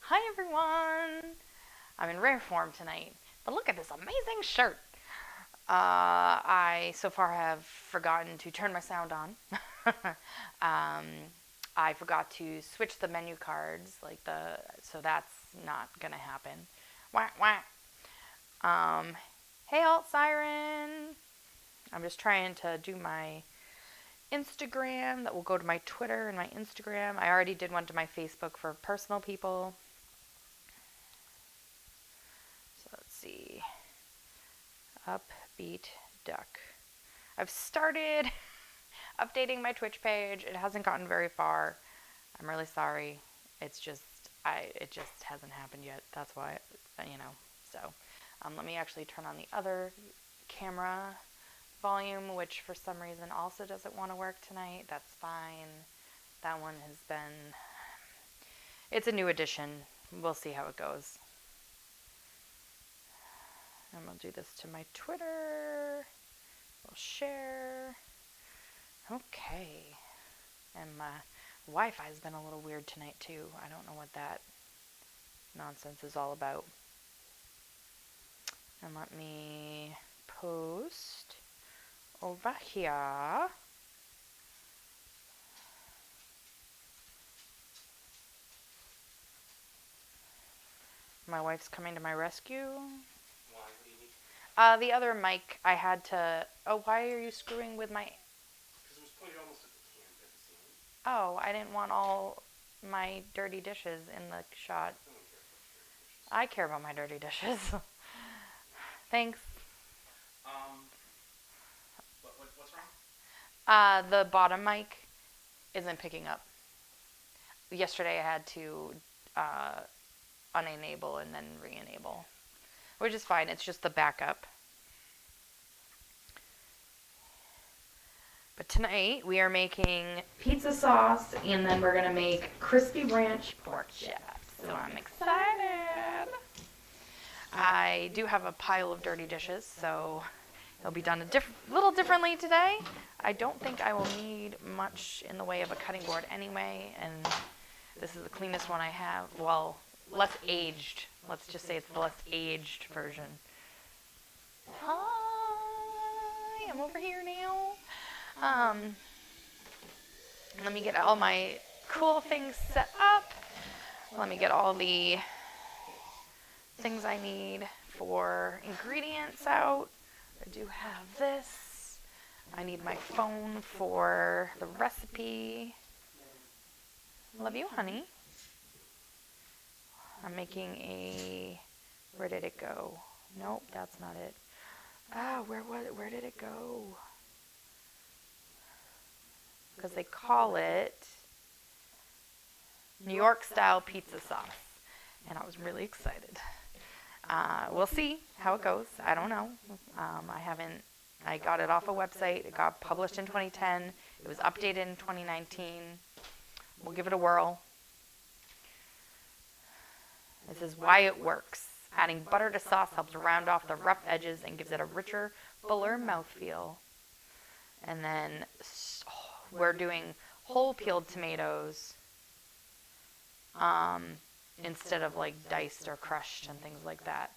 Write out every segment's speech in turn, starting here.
Hi everyone! I'm in rare form tonight, but look at this amazing shirt. I so far have forgotten to turn my sound on. um, I forgot to switch the menu cards, so that's not gonna happen. Wah wah. Um, hey alt siren! I'm just trying to do my Instagram that will go to my Twitter and my Instagram. I already did one to my Facebook for personal people. So let's see. Upbeat Duck. I've started updating my Twitch page. It hasn't gotten very far. I'm really sorry. It just hasn't happened yet. That's why, So, let me actually turn on the other camera volume, which for some reason also doesn't want to work tonight. That's fine. That one has been. It's a new addition. We'll see how it goes. And we'll do this to my Twitter. We'll share. Okay. And my Wi-Fi's been a little weird tonight too. I don't know what that nonsense is all about. And let me post over here. My wife's coming to my rescue. Why? What do you need? The other mic I had to. Oh, why are you screwing with my? Because it was pointed almost at the ceiling. Oh, I didn't want all my dirty dishes in the shot. I don't care about I care about my dirty dishes. Thanks. What's wrong? The bottom mic isn't picking up. Yesterday I had to unenable and then re-enable, which is fine. It's just the backup. But tonight we are making pizza sauce, and then we're gonna make crispy ranch pork chops. So I'm excited. I do have a pile of dirty dishes, so it'll be done a little differently today. I don't think I will need much in the way of a cutting board anyway, and this is the cleanest one I have. Well, less aged. Let's just say it's the less aged version. Hi, I'm over here now. Let me get all my cool things set up. Let me get all the things I need for ingredients out. I do have this. I need my phone for the recipe. Love you, honey. I'm making where did it go? Nope, that's not it. Where did it go? Because they call it New York style pizza sauce. And I was really excited. We'll see how it goes. I don't know. I got it off a website. It got published in 2010. It was updated in 2019. We'll give it a whirl. This is why it works. Adding butter to sauce helps round off the rough edges and gives it a richer, fuller mouthfeel. And then we're doing whole peeled tomatoes instead of like diced or crushed and things like that.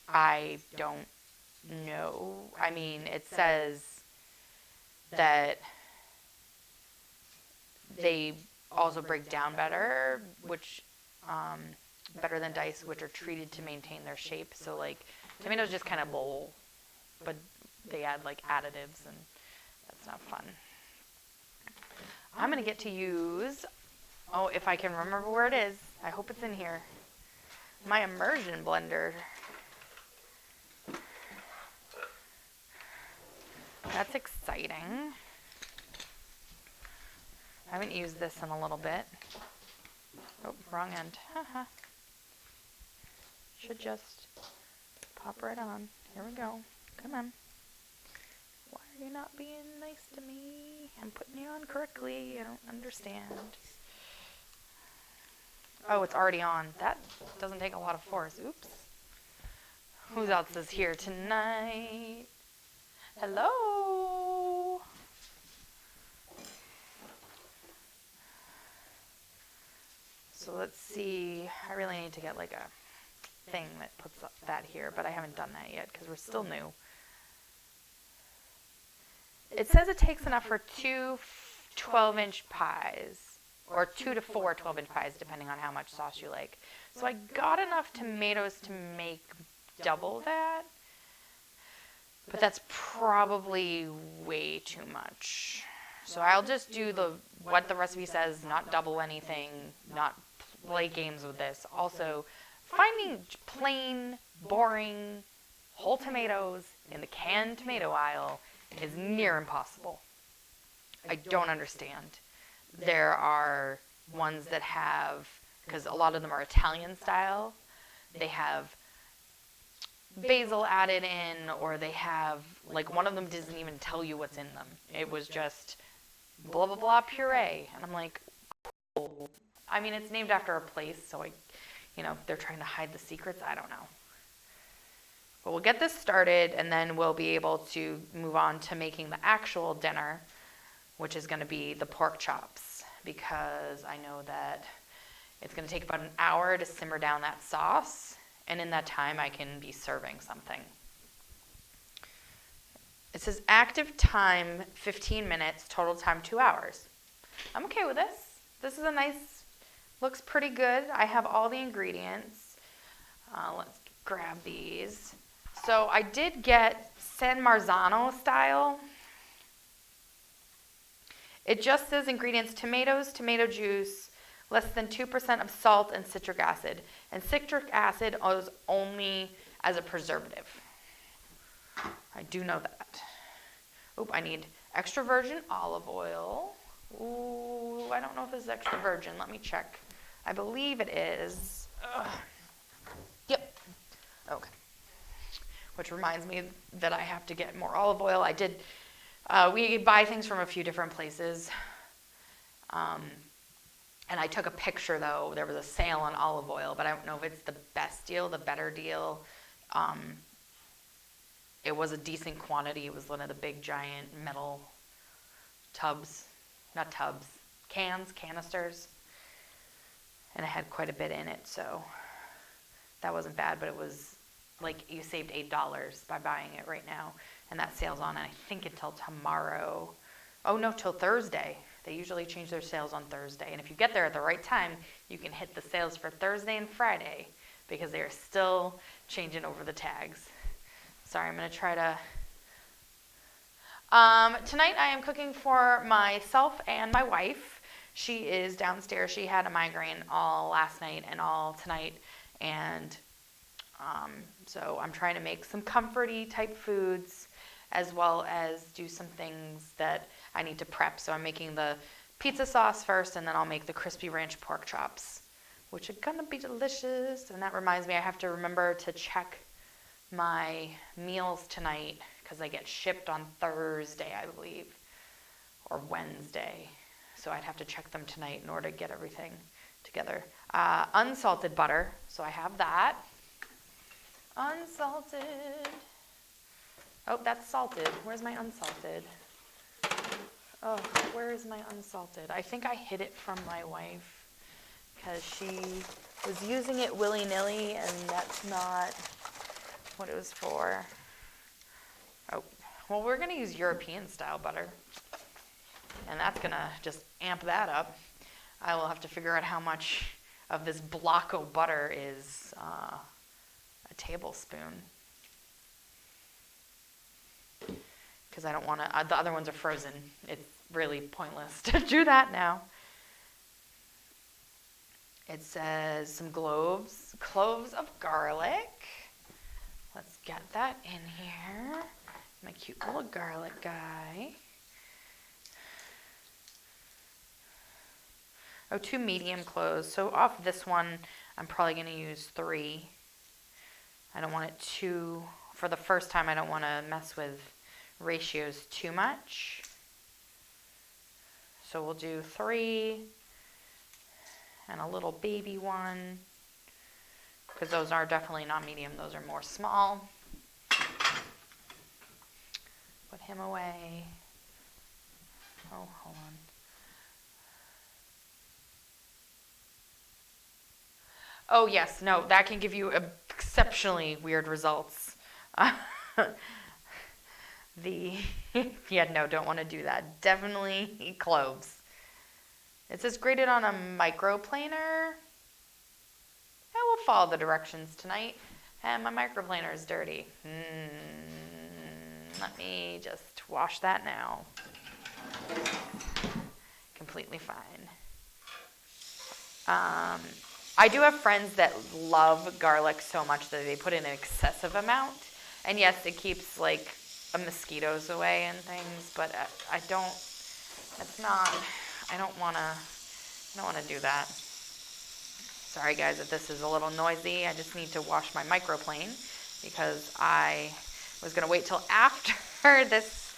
I don't know. I mean, it says that they also break down better, which better than diced, which are treated to maintain their shape. So like tomatoes just kind of bowl, but they add like additives, and that's not fun. I'm gonna get to use, if I can remember where it is, I hope it's in here, my immersion blender. That's exciting. I haven't used this in a little bit. Oh, wrong end. Should just pop right on. Here we go. Come on. Why are you not being nice to me? I'm putting you on correctly. I don't understand. Oh, it's already on. That doesn't take a lot of force. Oops. Who else is here tonight? Hello. So let's see. I really need to get like a thing that puts that here, but I haven't done that yet because we're still new. It says it takes enough for 2 12-inch pies, or 2 to 4 12-inch pies, depending on how much sauce you like. So I got enough tomatoes to make double that, but that's probably way too much. So I'll just do what the recipe says, not double anything, not play games with this. Also, finding plain, boring, whole tomatoes in the canned tomato aisle is near impossible. I don't understand. There are ones that have, because a lot of them are Italian style, they have basil added in, or they have, like, one of them doesn't even tell you what's in them. It was just blah, blah, blah puree. And I'm like, oh. I mean, it's named after a place, so they're trying to hide the secrets. I don't know. But we'll get this started, and then we'll be able to move on to making the actual dinner, which is going to be the pork chops, because I know that it's going to take about an hour to simmer down that sauce, and in that time I can be serving something. It says active time 15 minutes, total time 2 hours. I'm okay with this. This is looks pretty good. I have all the ingredients. Let's grab these. So I did get San Marzano style. It just says ingredients: tomatoes, tomato juice, less than 2% of salt, and citric acid. And citric acid is only as a preservative. I do know that. Oop, I need extra virgin olive oil. Ooh, I don't know if this is extra virgin. Let me check. I believe it is. Yep. Okay. Which reminds me that I have to get more olive oil. I did. We buy things from a few different places. And I took a picture, though. There was a sale on olive oil, but I don't know if it's the best deal, the better deal. It was a decent quantity. It was one of the big, giant metal canisters. And it had quite a bit in it, so that wasn't bad. But it was like you saved $8 by buying it right now. And that sale's on, I think, until tomorrow. Oh, no, till Thursday. They usually change their sales on Thursday. And if you get there at the right time, you can hit the sales for Thursday and Friday, because they are still changing over the tags. Sorry, I'm going to try to... Tonight I am cooking for myself and my wife. She is downstairs. She had a migraine all last night and all tonight. And so I'm trying to make some comforty type foods, as well as do some things that I need to prep. So I'm making the pizza sauce first, and then I'll make the crispy ranch pork chops, which are gonna be delicious. And that reminds me, I have to remember to check my meals tonight, because I get shipped on Thursday, I believe, or Wednesday. So I'd have to check them tonight in order to get everything together. Unsalted butter, so I have that. Unsalted. Oh, that's salted. Where's my unsalted? Oh, where is my unsalted? I think I hid it from my wife because she was using it willy-nilly, and that's not what it was for. Oh, well, we're going to use European-style butter, and that's going to just amp that up. I will have to figure out how much of this block of butter is a tablespoon, because I don't want to, the other ones are frozen. It's really pointless to do that now. It says some cloves of garlic. Let's get that in here. My cute little garlic guy. Oh, 2 medium cloves. So off this one, I'm probably going to use 3. I don't want it too, for the first time, I don't want to mess with ratios too much. So we'll do 3 and a little baby one, because those are definitely not medium, those are more small. Put him away. Oh, hold on. Oh, yes. No, that can give you exceptionally weird results. The yeah, no, don't want to do that. Definitely cloves. It says grated on a microplaner. I will follow the directions tonight. And my microplaner is dirty. Let me just wash that now. Completely fine. I do have friends that love garlic so much that they put in an excessive amount. And yes, it keeps like mosquitoes away and things, but I don't, it's not, I don't want to do that. Sorry guys if this is a little noisy. I just need to wash my microplane because I was going to wait till after this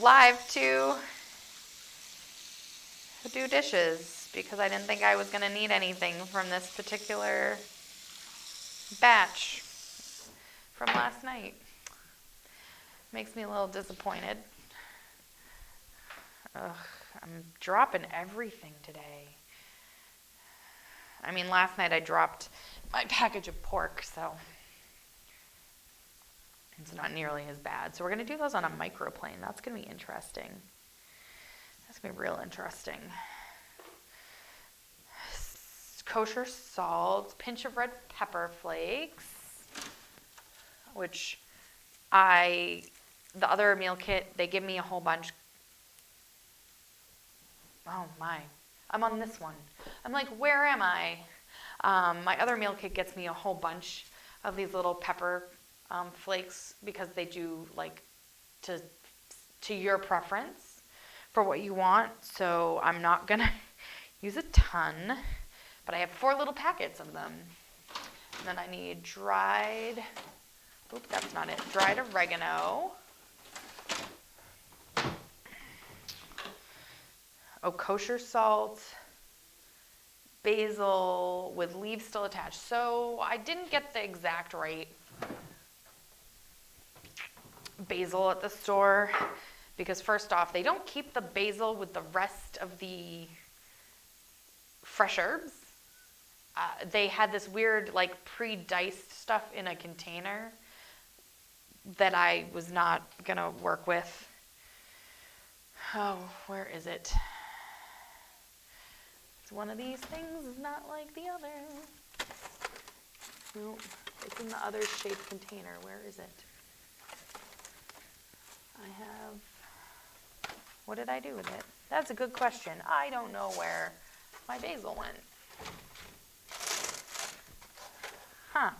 live to do dishes because I didn't think I was going to need anything from this particular batch from last night. Makes me a little disappointed. Ugh, I'm dropping everything today. I mean, last night I dropped my package of pork, so it's not nearly as bad. So we're going to do those on a microplane. That's going to be interesting. That's going to be real interesting. Kosher salt, pinch of red pepper flakes, which the other meal kit, they give me a whole bunch. Oh my, I'm on this one. I'm like, where am I? My other meal kit gets me a whole bunch of these little pepper flakes because they do like to your preference for what you want. So I'm not gonna use a ton, but I have 4 little packets of them. And then I need dried, that's not it, dried oregano. Oh, kosher salt, basil with leaves still attached. So I didn't get the exact right basil at the store because first off, they don't keep the basil with the rest of the fresh herbs. They had this weird like pre-diced stuff in a container that I was not gonna work with. Oh, where is it? It's one of these things is not like the other. Nope, it's in the other shaped container. Where is it? I have, what did I do with it? That's a good question. I don't know where my basil went. Huh.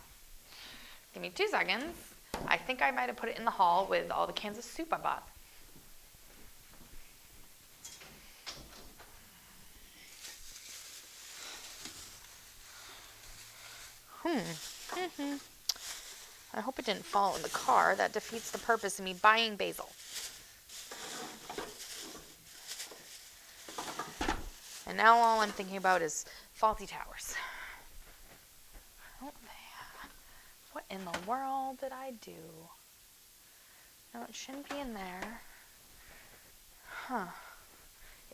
Give me 2 seconds. I think I might have put it in the hall with all the cans of soup I bought. I hope it didn't fall in the car. That defeats the purpose of me buying basil. And now all I'm thinking about is faulty towers. What in the world did I do? No, it shouldn't be in there. Huh.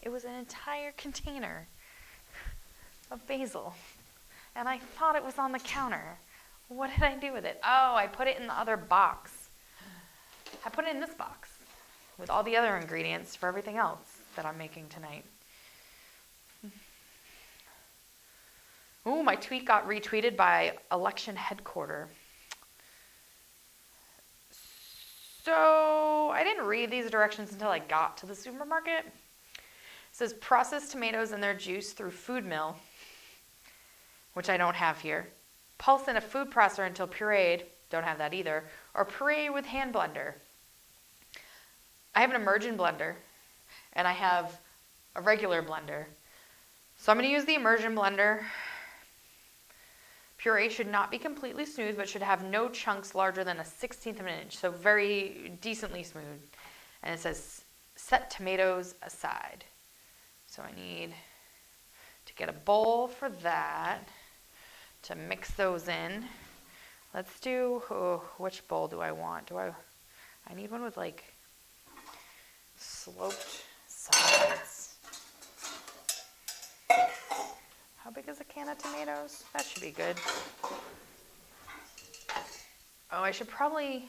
It was an entire container of basil. And I thought it was on the counter. What did I do with it? Oh, I put it in the other box. I put it in this box with all the other ingredients for everything else that I'm making tonight. Ooh, my tweet got retweeted by election headquarters. So I didn't read these directions until I got to the supermarket. It says process tomatoes and their juice through food mill, which I don't have here. Pulse in a food processor until pureed, don't have that either, or puree with hand blender. I have an immersion blender, and I have a regular blender. So I'm going to use the immersion blender. Puree should not be completely smooth, but should have no chunks larger than 1/16 of an inch, so very decently smooth. And it says set tomatoes aside. So I need to get a bowl for that to mix those in. Let's do, which bowl do I want? I need one with like sloped sides. How big big is a can of tomatoes? That should be good. Oh, I should probably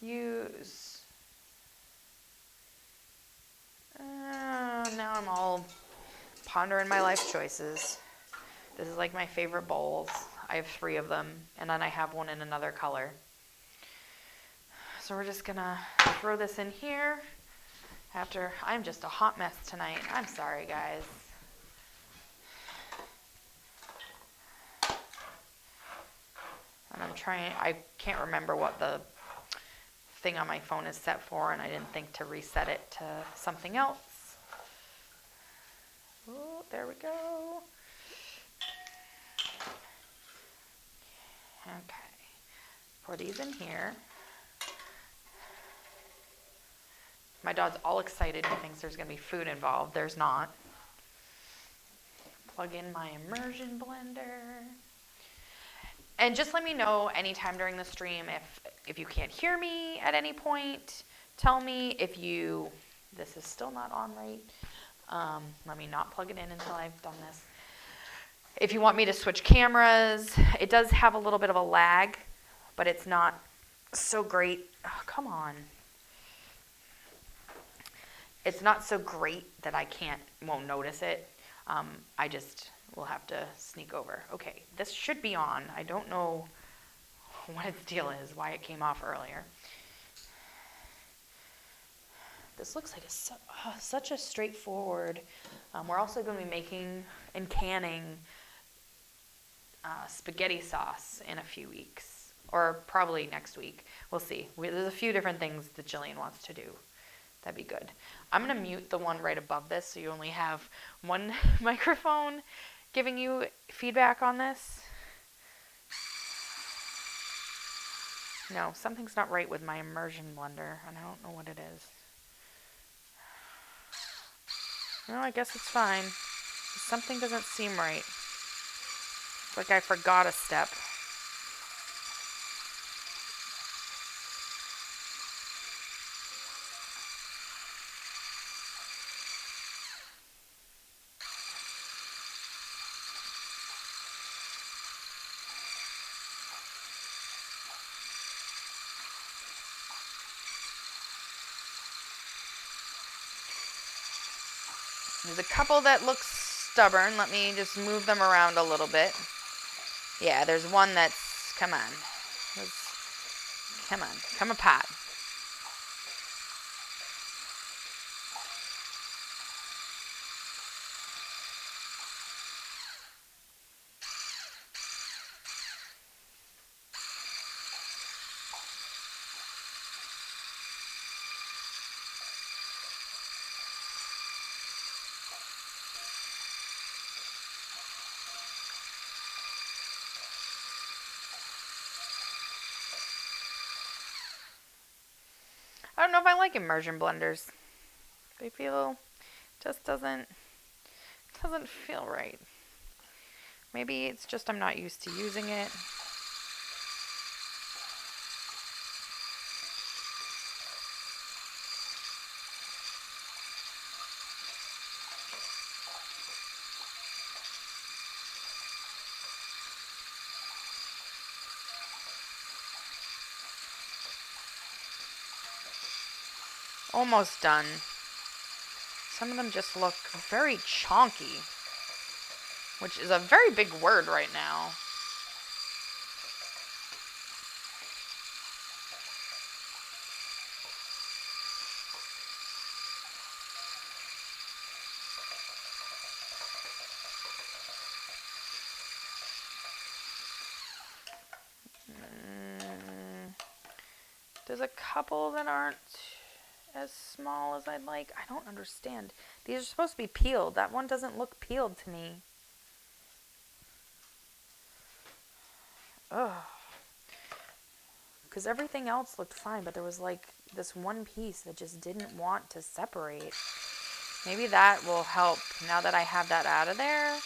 use... now I'm all pondering my life choices. This is like my favorite bowls. I have 3 of them, and then I have one in another color. So we're just gonna throw this in here. I'm just a hot mess tonight. I'm sorry, guys. And I can't remember what the thing on my phone is set for, and I didn't think to reset it to something else. Oh, there we go. Okay. Pour these in here. My dog's all excited. He thinks there's going to be food involved. There's not. Plug in my immersion blender. And just let me know anytime during the stream if you can't hear me at any point. Tell me if this is still not on right. Let me not plug it in until I've done this. If you want me to switch cameras, it does have a little bit of a lag, but it's not so great. Oh, come on. It's not so great that I won't notice it. I just will have to sneak over. Okay, this should be on. I don't know what its deal is, why it came off earlier. This looks like such a straightforward. We're also going to be making and canning spaghetti sauce in a few weeks, or probably next week. We'll see. There's a few different things that Jillian wants to do. That'd be good. I'm going to mute the one right above this so you only have one microphone giving you feedback on this. No, something's not right with my immersion blender, and I don't know what it is. No, I guess it's fine. Something doesn't seem right. It's like I forgot a step. There's a couple that look stubborn. Let me just move them around a little bit. Yeah, there's one that's, come on, come apart. I don't know if I like immersion blenders. They just doesn't feel right. Maybe it's just I'm not used to using it. Almost done. Some of them just look very chonky, which is a very big word right now. There's a couple that aren't as small as I'd like. I don't understand. These are supposed to be peeled. That one doesn't look peeled to me. Ugh. Because everything else looked fine, but there was like this one piece that just didn't want to separate. Maybe that will help now that I have that out of there.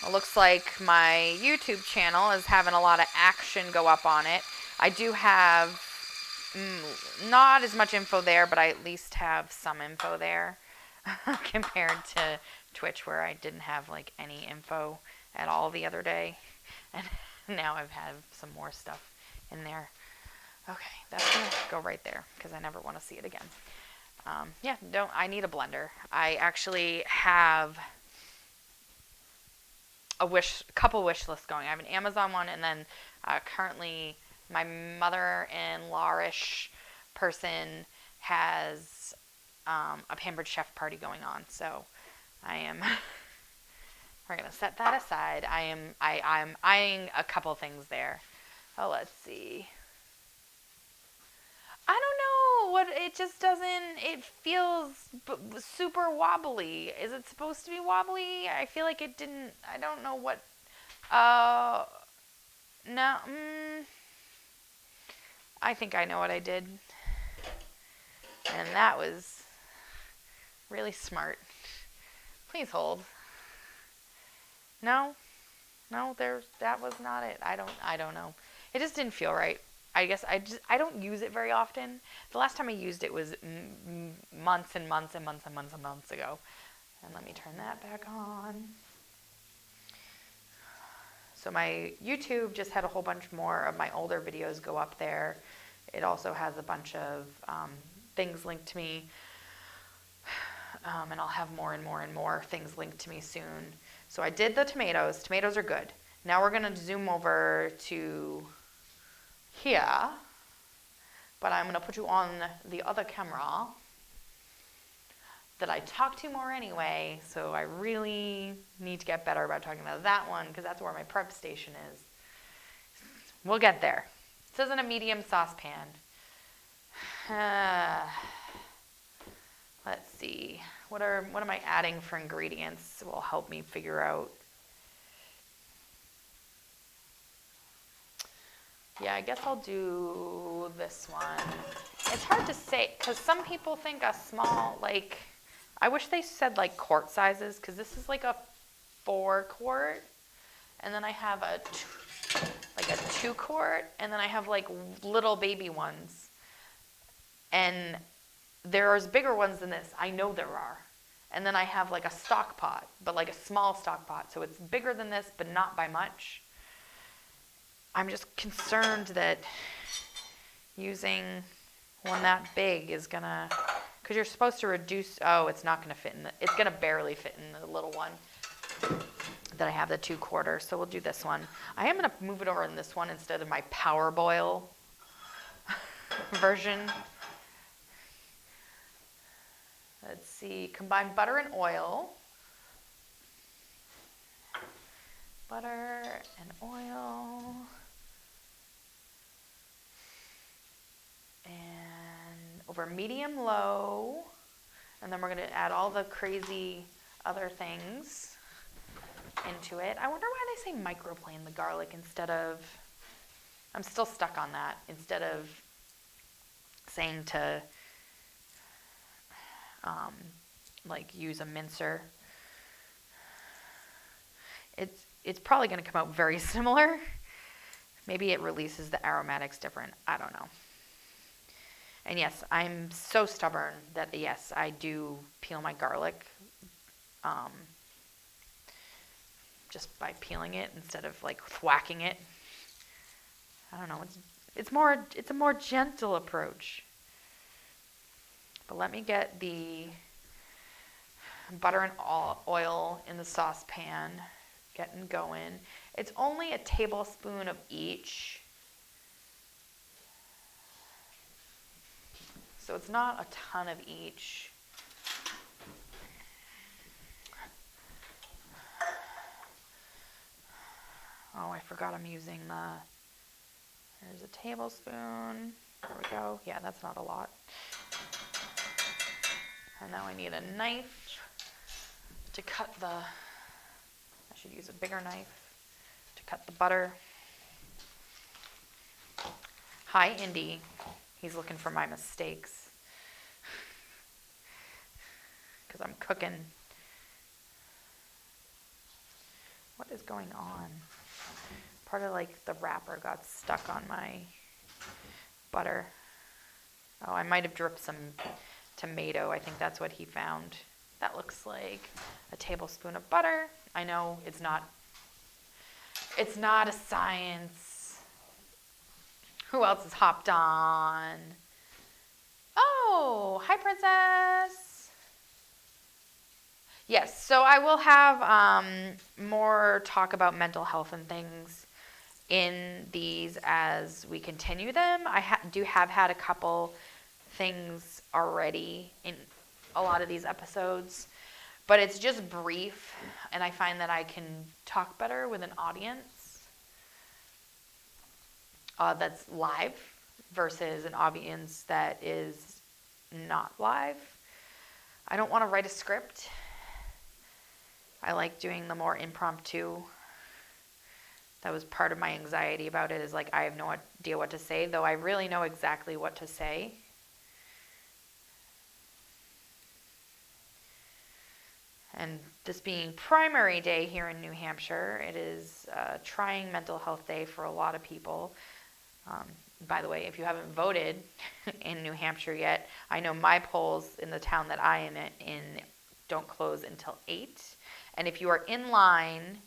It looks like my YouTube channel is having a lot of action go up on it. I do have not as much info there, but I at least have some info there compared to Twitch, where I didn't have like any info at all the other day, and now I've had some more stuff in there. Okay, that's gonna go right there because I never want to see it again. Yeah, I need a blender. I actually have a couple wish lists going. I have an Amazon one, and then currently my mother-in-law-ish person has a pampered chef party going on. So we're gonna set that aside. I'm eyeing a couple things there. Oh, let's see. I don't know what it just doesn't. It feels super wobbly. Is it supposed to be wobbly? I feel like it didn't. I don't know what. No. I think I know what I did, and that was really smart. Please hold. No, that was not it. I don't know. It just didn't feel right. I guess I don't use it very often. The last time I used it was months and months and months and months and months ago. And let me turn that back on. So my YouTube just had a whole bunch more of my older videos go up there. It also has a bunch of things linked to me. And I'll have more and more and more things linked to me soon. So I did the tomatoes. Tomatoes are good. Now we're going to zoom over to here, but I'm going to put you on the other camera that I talk to more anyway, so I really need to get better about talking about that one because that's where my prep station is. We'll get there. It says in a medium saucepan. Let's see. What am I adding for ingredients will help me figure out. Yeah, I guess I'll do this one. It's hard to say because some people think a small, like, I wish they said like quart sizes because this is like a 4 quart, and then I have a 2 quart, and then I have like little baby ones, and there's bigger ones than this. I know there are. And then I have like a stock pot, but like a small stock pot, so it's bigger than this, but not by much. I'm just concerned that using one that big is gonna, because you're supposed to reduce, it's not gonna fit it's gonna barely fit in the little one that I have, the 2 quarter, so we'll do this one. I am gonna move it over in this one instead of my power boil version. Let's see, combine butter and oil. Butter and oil. And over medium-low. And then we're going to add all the crazy other things into it. I wonder why they say microplane the garlic instead of, I'm still stuck on that, instead of saying to like use a mincer. It's probably going to come out very similar. Maybe it releases the aromatics different. I don't know. And yes, I'm so stubborn that yes, I do peel my garlic just by peeling it instead of like thwacking it. I don't know. It's a more gentle approach. But let me get the butter and oil in the saucepan, getting going. It's only a tablespoon of each. So it's not a ton of each. Oh, I forgot I'm using there's a tablespoon. There we go. Yeah, that's not a lot. And now I need a knife to cut I should use a bigger knife to cut the butter. Hi, Indy. He's looking for my mistakes. Because I'm cooking. What is going on? Part of like the wrapper got stuck on my butter. Oh, I might have dripped some tomato. I think that's what he found. That looks like a tablespoon of butter. I know it's not a science. Who else has hopped on? Oh, hi, Princess. Yes, so I will have more talk about mental health and things in these as we continue them. I do have had a couple things already in a lot of these episodes, but it's just brief, and I find that I can talk better with an audience that's live versus an audience that is not live. I don't want to write a script. I like doing the more impromptu. That was part of my anxiety about it, is like I have no idea what to say, though I really know exactly what to say. And this being primary day here in New Hampshire, it is a trying mental health day for a lot of people. By the way, if you haven't voted in New Hampshire yet, I know my polls in the town that I am in don't close until 8. And if you are in line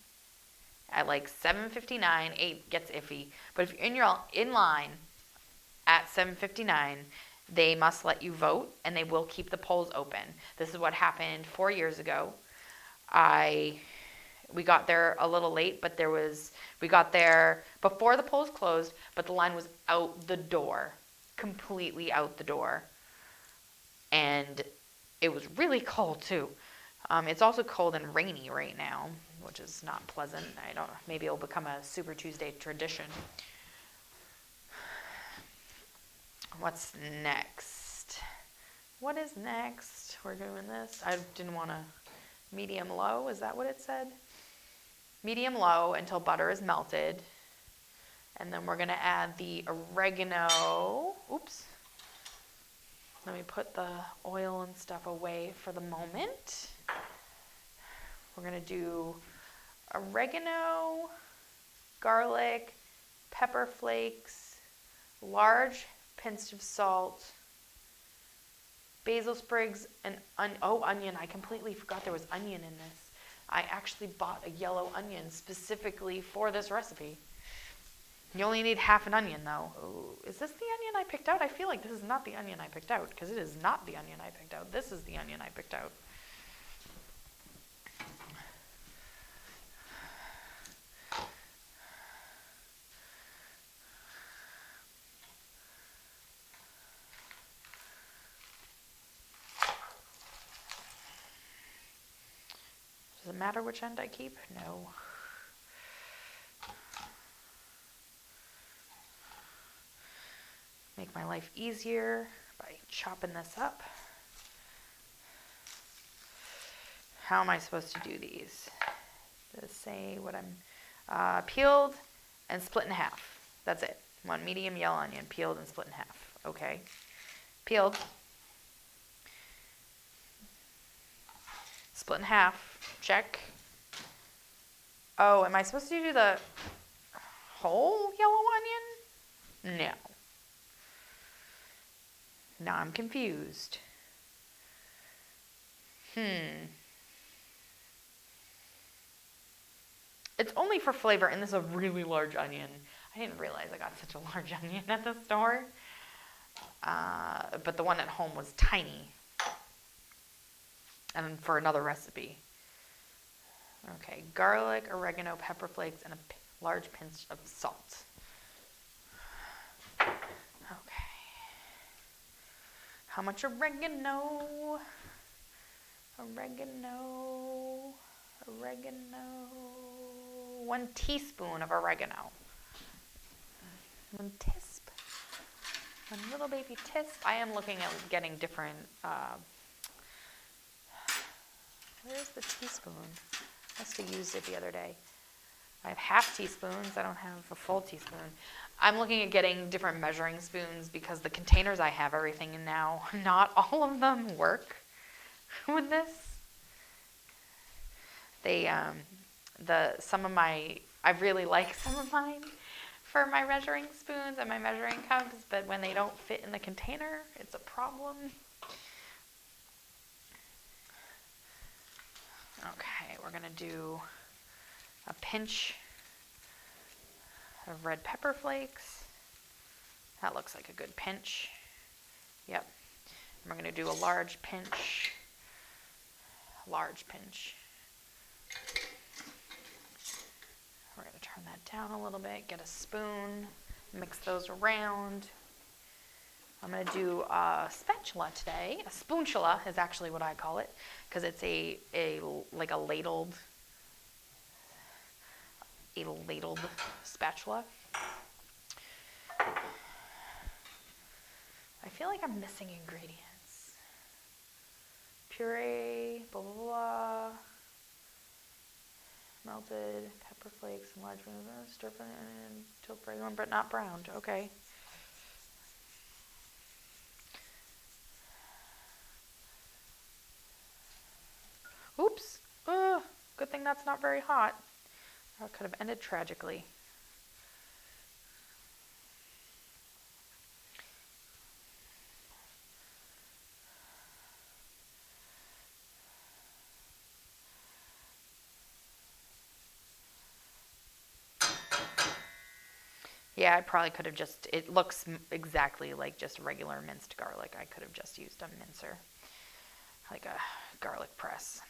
at like 7:59, 8 gets iffy. But if you're in line at 7:59, they must let you vote, and they will keep the polls open. This is what happened 4 years ago. We got there a little late, but we got there before the polls closed, but the line was out the door, completely out the door. And it was really cold too. It's also cold and rainy right now, which is not pleasant. I don't know, maybe it'll become a Super Tuesday tradition. What's next? What is next? We're doing this. I didn't want to. Medium low, is that what it said? Medium low until butter is melted. And then we're going to add the oregano. Oops. Let me put the oil and stuff away for the moment. We're going to do oregano, garlic, pepper flakes, large pinch of salt, basil sprigs, and onion. I completely forgot there was onion in this. I actually bought a yellow onion specifically for this recipe. You only need half an onion, though. Ooh, is this the onion I picked out? I feel like this is not the onion I picked out, because it is not the onion I picked out. This is the onion I picked out. Does it matter which end I keep? No. Make my life easier by chopping this up. How am I supposed to do these? Does it say what I'm peeled and split in half. That's it. One medium yellow onion, peeled and split in half. Okay. Peeled. Split in half. Check. Oh, am I supposed to do the whole yellow onion? No. Now I'm confused. It's only for flavor, and this is a really large onion. I didn't realize I got such a large onion at the store. But the one at home was tiny. And for another recipe. Okay, garlic, oregano, pepper flakes, and a large pinch of salt. Okay. How much oregano? Oregano. 1 teaspoon of oregano. 1 tisp. 1 little baby tisp. I am looking at getting different. Where's the teaspoon? I must have used it the other day. I have half teaspoons. I don't have a full teaspoon. I'm looking at getting different measuring spoons because the containers I have everything in now, not all of them work with this. They, I really like some of mine for my measuring spoons and my measuring cups, but when they don't fit in the container, it's a problem. Okay, we're gonna do a pinch of red pepper flakes. That looks like a good pinch. Yep. And we're gonna do a large pinch. Large pinch. We're going to turn that down a little bit, get a spoon, mix those around. I'm going to do a spatula today. A spoonchula is actually what I call it, because it's like a ladled spatula. I feel like I'm missing ingredients. Puree, blah, blah, blah. Melted pepper flakes and large stir fry until fragrant but not browned. Okay. Oops. Good thing that's not very hot. That could have ended tragically. Yeah, I probably could have just, it looks exactly like just regular minced garlic. I could have just used a mincer, like a garlic press.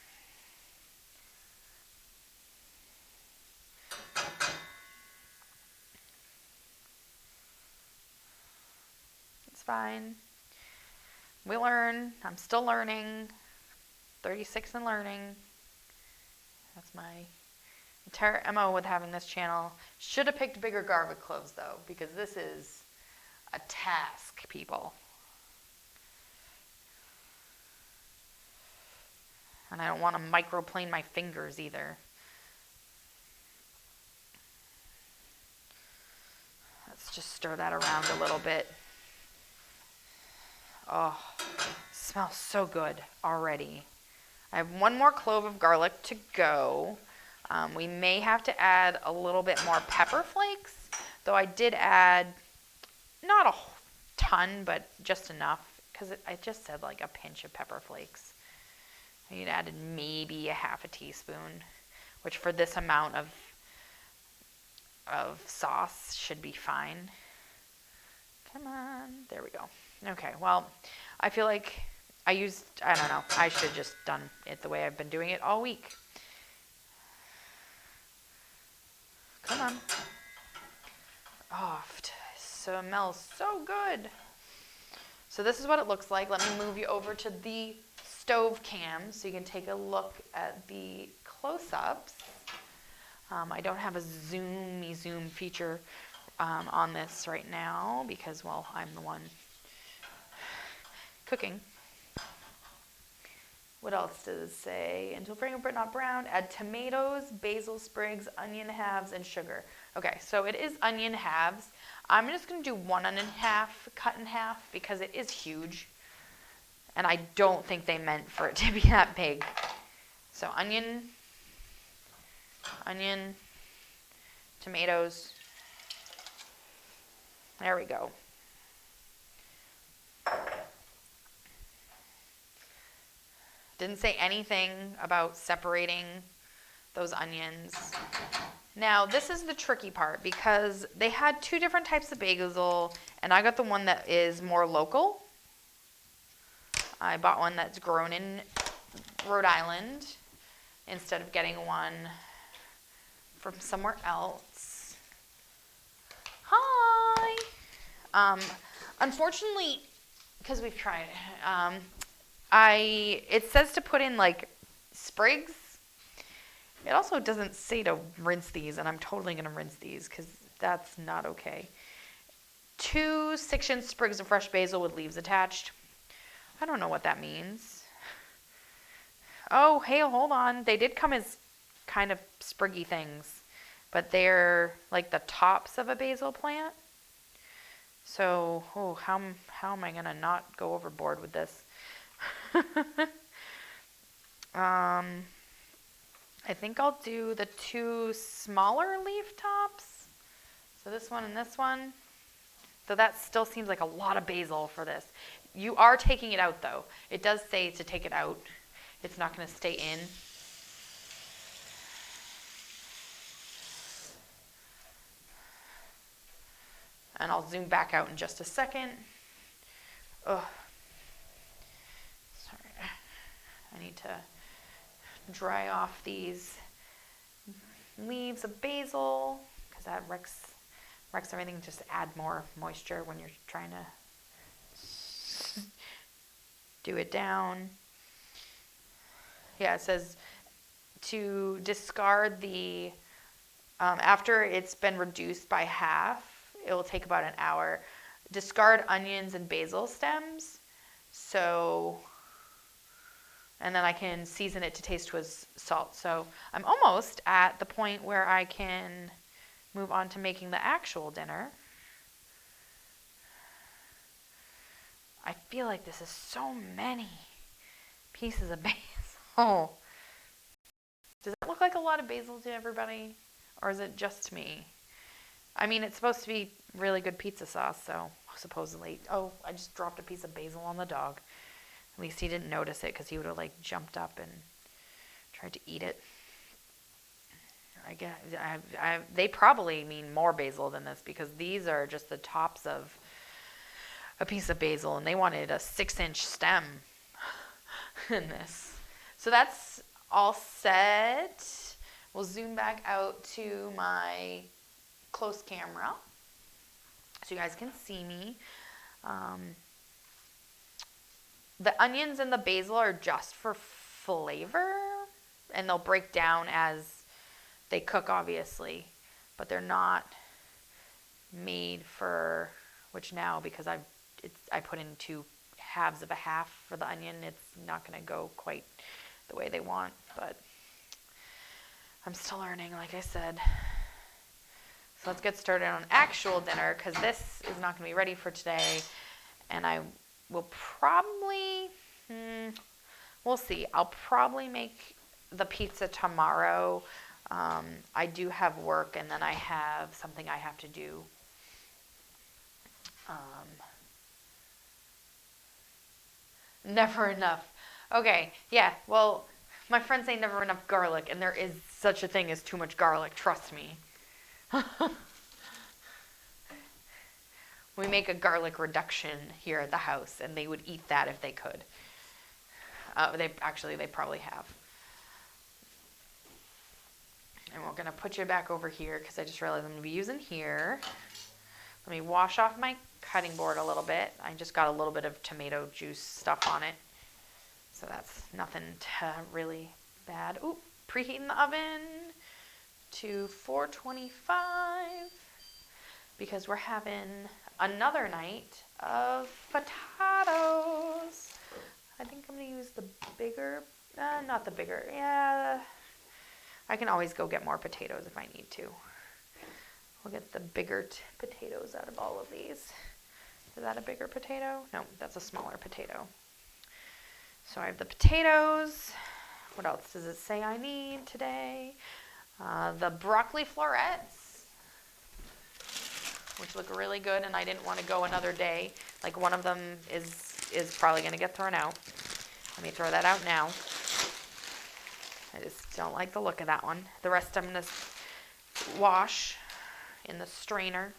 It's fine. We learn. I'm still learning. 36 and learning. That's my entire MO with having this channel. Should have picked bigger garlic cloves though, because this is a task, people. And I don't want to microplane my fingers either. Let's just stir that around a little bit. Oh, smells so good already. I have one more clove of garlic to go. We may have to add a little bit more pepper flakes, though I did add not a ton, but just enough, because I just said like a pinch of pepper flakes. I added maybe a half a teaspoon, which for this amount of sauce should be fine. Come on, there we go. Okay, well, I feel like I don't know, I should have just done it the way I've been doing it all week. Come on. Oh, it smells so good. So this is what it looks like. Let me move you over to the stove cam so you can take a look at the close-ups. I don't have a zoom feature on this right now because, well, I'm the one cooking. What else does it say? Until fragrant but not brown, add tomatoes, basil sprigs, onion halves, and sugar. Okay, so it is onion halves. I'm just going to do one onion half, cut in half, because it is huge. And I don't think they meant for it to be that big. So onion, tomatoes. There we go. Didn't say anything about separating those onions. Now, this is the tricky part because they had two different types of basil, and I got the one that is more local. I bought one that's grown in Rhode Island instead of getting one from somewhere else. Hi! Unfortunately, because we've tried it says to put in like sprigs. It also doesn't say to rinse these, and I'm totally going to rinse these because that's not okay. 2 6-inch sprigs of fresh basil with leaves attached. I don't know what that means. Oh, hey, hold on. They did come as kind of spriggy things, but they're like the tops of a basil plant. So, how am I going to not go overboard with this? I think I'll do the 2 smaller leaf tops. So this one and this one. So that still seems like a lot of basil for this. You are taking it out though. It does say to take it out. It's not going to stay in. And I'll zoom back out in just a second. Ugh. Sorry. I need to dry off these leaves of basil because that wrecks everything. Just add more moisture when you're trying to do it down. Yeah, it says to discard the, after it's been reduced by half, it will take about an hour. Discard onions and basil stems. So, and then I can season it to taste with salt. So I'm almost at the point where I can move on to making the actual dinner. I feel like this is so many pieces of basil. Does that look like a lot of basil to everybody? Or is it just me? I mean, it's supposed to be really good pizza sauce, so supposedly. Oh, I just dropped a piece of basil on the dog. At least he didn't notice it because he would have like jumped up and tried to eat it. I guess they probably mean more basil than this because these are just the tops of a piece of basil, and they wanted a 6-inch stem in this. So that's all set. We'll zoom back out to my close camera so you guys can see me. The onions and the basil are just for flavor, and they'll break down as they cook, obviously, but they're not made for, which now, because I put in 2 halves of a half for the onion, it's not going to go quite the way they want, but I'm still learning, like I said. So let's get started on actual dinner, because this is not going to be ready for today, and I will probably, we'll see. I'll probably make the pizza tomorrow. I do have work, and then I have something I have to do. Never enough. Okay, yeah, well, my friends say never enough garlic, and there is such a thing as too much garlic, trust me. We make a garlic reduction here at the house, and they would eat that if they could. They probably have. And we're going to put you back over here because I just realized I'm going to be using here. Let me wash off my cutting board a little bit. I just got a little bit of tomato juice stuff on it. So that's nothing really bad. Ooh, preheating the oven to 425 because we're having another night of potatoes. I think I'm going to use the bigger, not the bigger, yeah. I can always go get more potatoes if I need to. We'll get the bigger potatoes out of all of these. Is that a bigger potato? No, that's a smaller potato. So I have the potatoes. What else does it say I need today? The broccoli florets, which look really good, and I didn't want to go another day. Like one of them is probably going to get thrown out. Let me throw that out now. I just don't like the look of that one. The rest I'm going to wash in the strainer.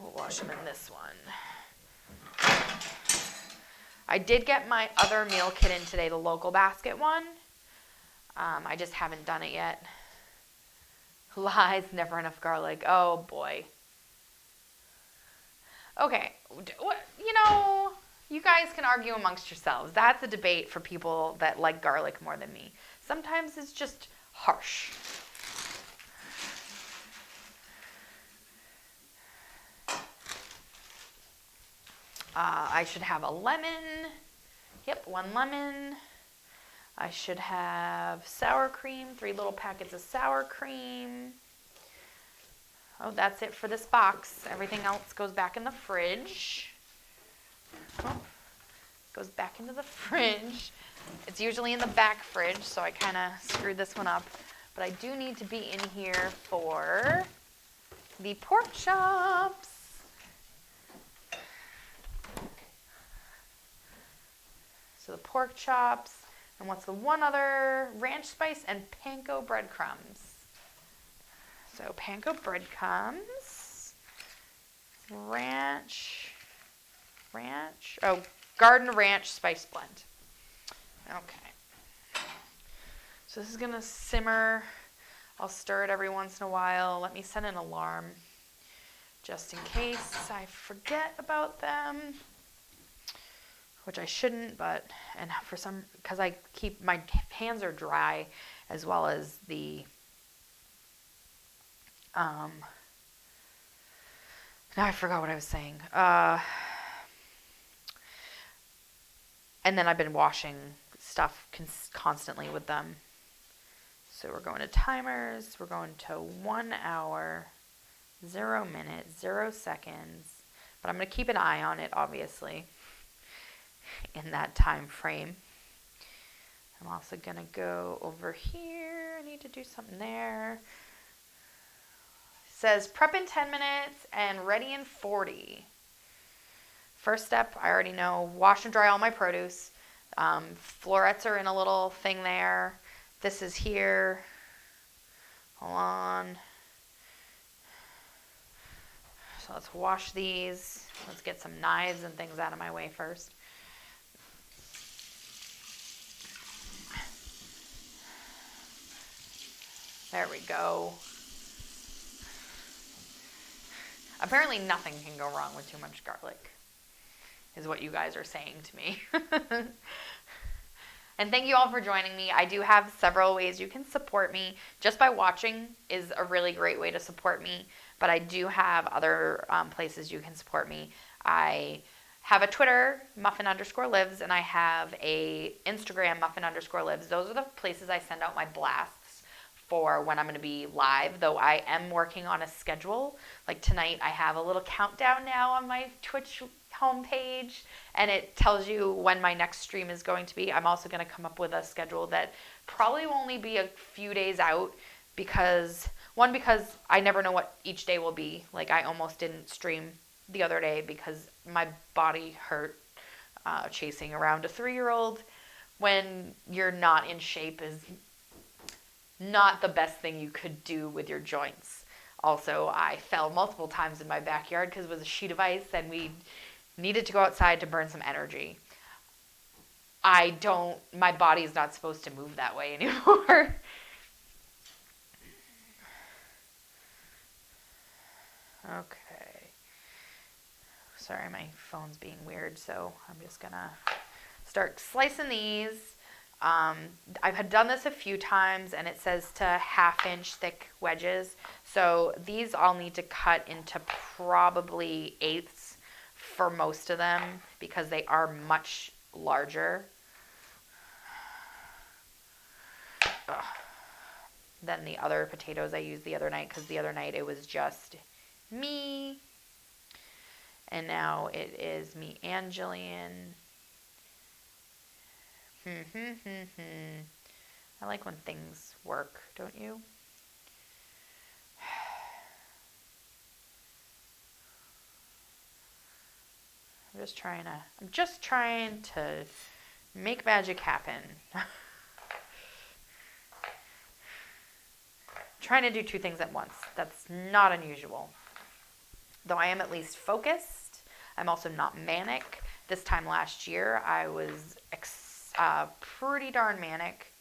We'll wash them in this one. I did get my other meal kit in today, the local basket one. I just haven't done it yet. Lies, never enough garlic. Oh boy. Okay, you guys can argue amongst yourselves. That's a debate for people that like garlic more than me. Sometimes it's just harsh. I should have a lemon. Yep, 1 lemon. I should have sour cream, 3 little packets of sour cream. Oh, that's it for this box. Everything else goes back in the fridge. Oh, goes back into the fridge. It's usually in the back fridge, so I kind of screwed this one up. But I do need to be in here for the pork chops. So the pork chops, and what's the one other? Ranch spice and panko breadcrumbs. So panko breadcrumbs, garden ranch spice blend. Okay. So this is gonna simmer. I'll stir it every once in a while. Let me set an alarm just in case I forget about them, which I shouldn't, because I keep, my hands are dry, as well as the, now I forgot what I was saying. And then I've been washing stuff constantly with them. So we're going to timers. We're going to 1 hour, 0 minutes, 0 seconds. But I'm going to keep an eye on it, obviously, in that time frame. I'm also going to go over here. I need to do something there. It says prep in 10 minutes and ready in 40. First step, I already know, wash and dry all my produce. Florets are in a little thing there. This is here. Hold on. So let's wash these. Let's get some knives and things out of my way first. There we go. Apparently nothing can go wrong with too much garlic, is what you guys are saying to me. And thank you all for joining me. I do have several ways you can support me. Just by watching is a really great way to support me, but I do have other places you can support me. I have a Twitter, muffin_lives, and I have a Instagram, muffin_lives. Those are the places I send out my blasts for when I'm going to be live, though I am working on a schedule. Like tonight, I have a little countdown now on my Twitch homepage, and it tells you when my next stream is going to be. I'm also going to come up with a schedule that probably will only be a few days out, because I never know what each day will be. Like, I almost didn't stream the other day because my body hurt chasing around a 3-year-old when you're not in shape is not the best thing you could do with your joints. Also, I fell multiple times in my backyard because it was a sheet of ice and we needed to go outside to burn some energy. My body's not supposed to move that way anymore. Okay. Sorry, my phone's being weird, so I'm just gonna start slicing these. I've done this a few times, and it says to 1/2-inch thick wedges. So these all need to cut into probably 1/8 for most of them because they are much larger than the other potatoes I used the other night, because the other night it was just me, and now it is me and Jillian. I like when things work, don't you? I'm just trying to make magic happen. Trying to do 2 things at once. That's not unusual. Though I am at least focused. I'm also not manic. This time last year, I was pretty darn manic.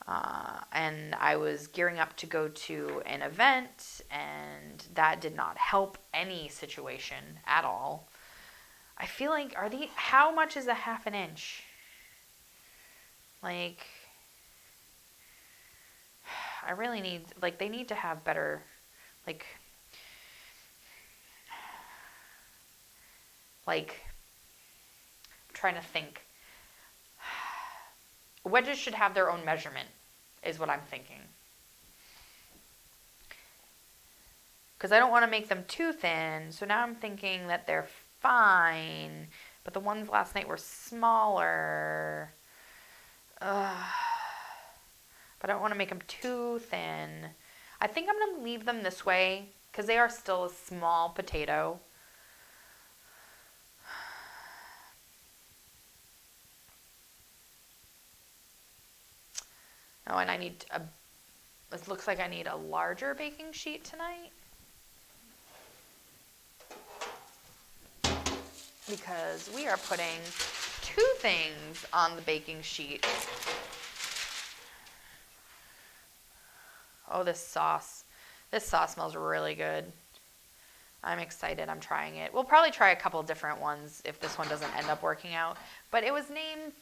And I was gearing up to go to an event, and that did not help any situation at all. I feel like, how much is a 1/2 inch? Like, I really need, they need to have better, I'm trying to think. Wedges should have their own measurement, is what I'm thinking. Because I don't want to make them too thin, so now I'm thinking that they're fine, but the ones last night were smaller. But I don't want to make them too thin. I think I'm going to leave them this way because they are still a small potato. Oh, and it looks like I need a larger baking sheet tonight. Because we are putting 2 things on the baking sheet. Oh, this sauce. This sauce smells really good. I'm excited. I'm trying it. We'll probably try a couple different ones if this one doesn't end up working out. But it was named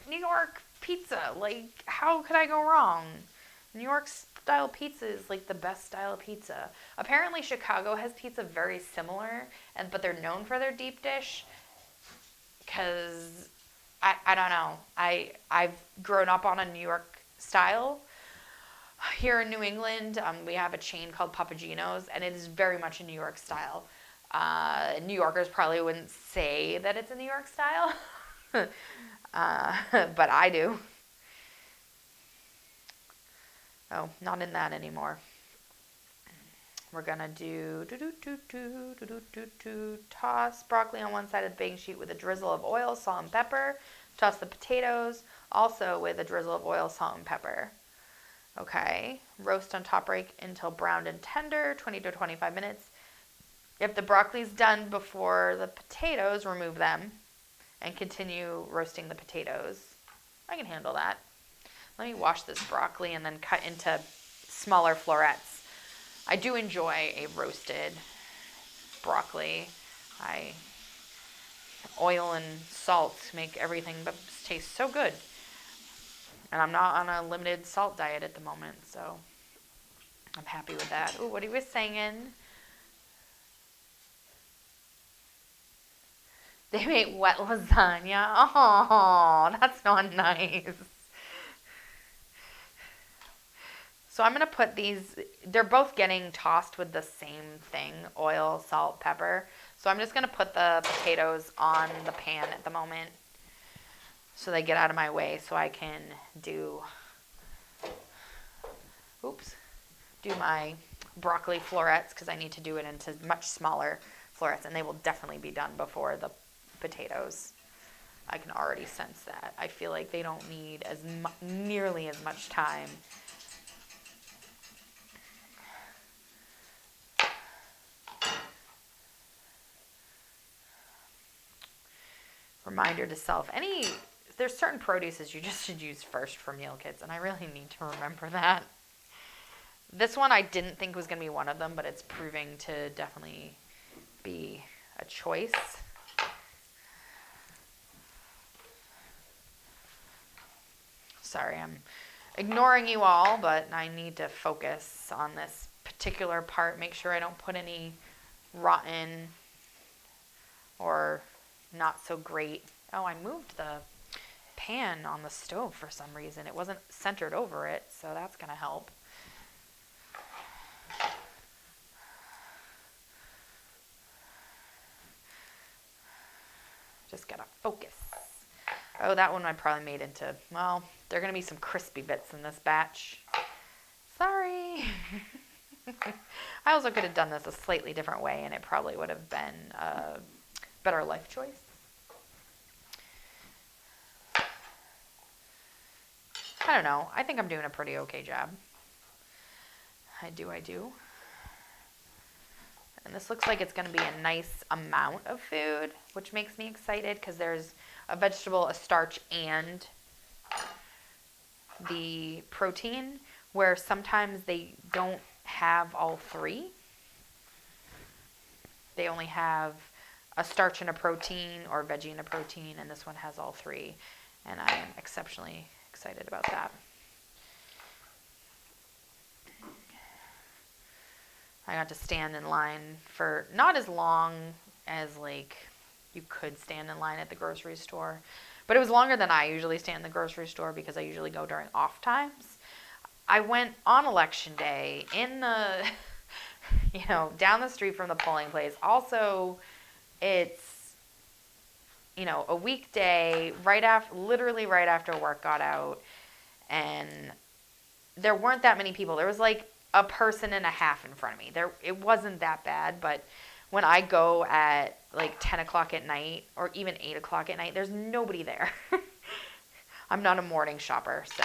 New York pizza. Like, how could I go wrong? New York style pizza is like the best style of pizza. Apparently Chicago has pizza very similar, but they're known for their deep dish. Because I don't know. I've grown up on a New York style. Here in New England, we have a chain called Papagino's, and it is very much a New York style. New Yorkers probably wouldn't say that it's a New York style, but I do. Oh, not in that anymore. We're gonna toss broccoli on one side of the baking sheet with a drizzle of oil, salt, and pepper. Toss the potatoes also with a drizzle of oil, salt, and pepper. Okay, roast on top break until browned and tender, 20 to 25 minutes. If the broccoli's done before the potatoes, remove them and continue roasting the potatoes. I can handle that. Let me wash this broccoli and then cut into smaller florets. I do enjoy a roasted broccoli. Oil and salt make everything taste so good. And I'm not on a limited salt diet at the moment, so I'm happy with that. Ooh, what he was singing. They make wet lasagna. Oh, that's not nice. So I'm going to put these, they're both getting tossed with the same thing, oil, salt, pepper. So I'm just going to put the potatoes on the pan at the moment so they get out of my way so I can do my broccoli florets because I need to do it into much smaller florets, and they will definitely be done before the potatoes. I can already sense that. I feel like they don't need nearly as much time. Reminder to self, there's certain produces you just should use first for meal kits, and I really need to remember that. This one I didn't think was going to be one of them, but it's proving to definitely be a choice. Sorry, I'm ignoring you all, but I need to focus on this particular part. Make sure I don't put any rotten or not so great. Oh, I moved the pan on the stove for some reason. It wasn't centered over it, so that's going to help. Just got to focus. Oh, that one I probably made into, well, there are going to be some crispy bits in this batch. Sorry. I also could have done this a slightly different way, and it probably would have been a better life choice. I don't know. I think I'm doing a pretty okay job. I do. And this looks like it's going to be a nice amount of food, which makes me excited because there's a vegetable, a starch, and the protein, where sometimes they don't have all three. They only have a starch and a protein, or a veggie and a protein, and this one has all three. And I am exceptionally excited about that. I got to stand in line for not as long as like you could stand in line at the grocery store, but it was longer than I usually stand in the grocery store because I usually go during off times. I went on election day in the, down the street from the polling place. Also, it's a weekday, literally right after work got out, and there weren't that many people. There was like a person and a half in front of me. It wasn't that bad, but when I go at like 10 o'clock at night or even 8 o'clock at night, there's nobody there. I'm not a morning shopper, so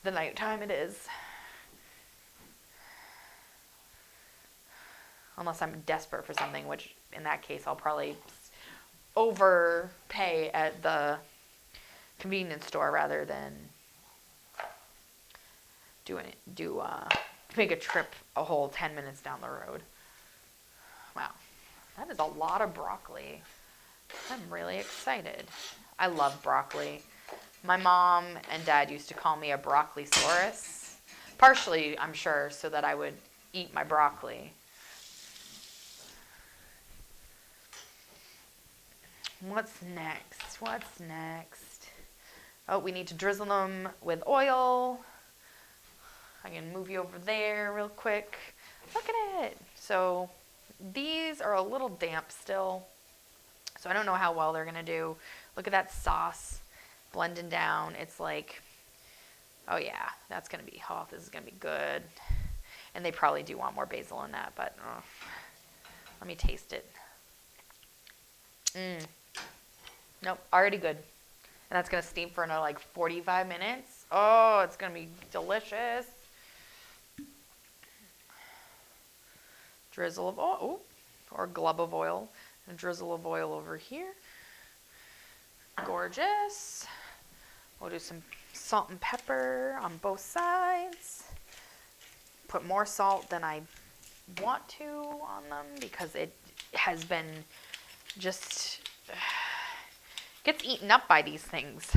the nighttime it is. Unless I'm desperate for something, which in that case I'll probably overpay at the convenience store rather than make a trip a whole 10 minutes down the road. Wow, that is a lot of broccoli. I'm really excited. I love broccoli. My mom and dad used to call me a broccoli-saurus. Partially, I'm sure, so that I would eat my broccoli. What's next? Oh, we need to drizzle them with oil. I can move you over there real quick. Look at it. So these are a little damp still, so I don't know how well they're going to do. Look at that sauce blending down. It's like, oh yeah, that's going to be, this is going to be good. And they probably do want more basil in that, but let me taste it. Nope, already good. And that's going to steam for another like 45 minutes. Oh, it's going to be delicious. Drizzle of oil, or a glove of oil. And a drizzle of oil over here. Gorgeous. We'll do some salt and pepper on both sides. Put more salt than I want to on them because it has been just gets eaten up by these things.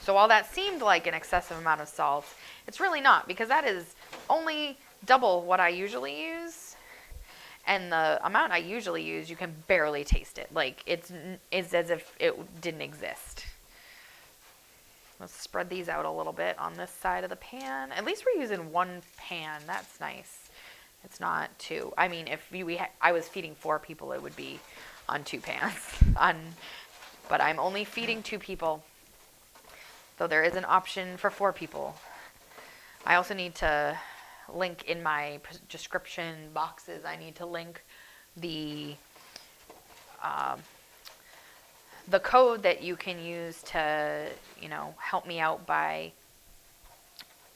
So while that seemed like an excessive amount of salt, it's really not, because that is only double what I usually use. And the amount I usually use, you can barely taste it. Like, it's as if it didn't exist. Let's spread these out a little bit on this side of the pan. At least we're using one pan. That's nice. It's not two. I mean, if I was feeding 4 people, it would be on 2 pans. But I'm only feeding 2 people, though there is an option for 4 people. I also need to link in my description boxes. I need to link the code that you can use to, help me out by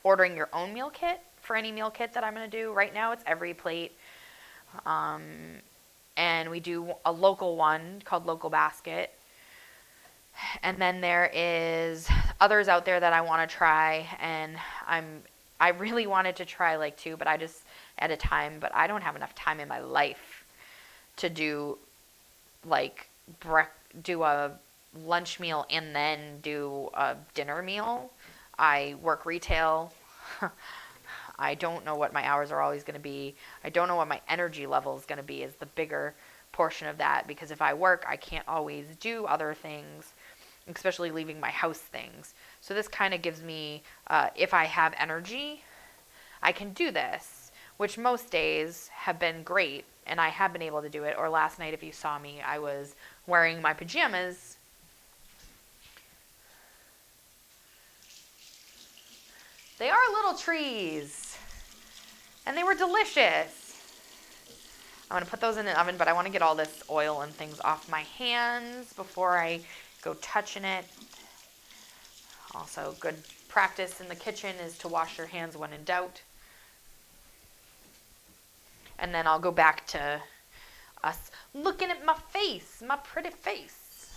ordering your own meal kit for any meal kit that I'm going to do. Right now it's Every Plate. And we do a local one called Local Basket. And then there is others out there that I want to try, and I really wanted to try like 2, but I just at a time, but I don't have enough time in my life to do do a lunch meal and then do a dinner meal. I work retail. I don't know what my hours are always going to be. I don't know what my energy level is going to be is the bigger portion of that, because if I work, I can't always do other things, especially leaving my house things. So this kind of gives me, if I have energy, I can do this, which most days have been great, and I have been able to do it. Or last night, if you saw me, I was wearing my pajamas. They are little trees, and they were delicious. I'm going to put those in the oven, but I want to get all this oil and things off my hands before I go touching it. Also, good practice in the kitchen is to wash your hands when in doubt. And then I'll go back to us looking at my face, my pretty face,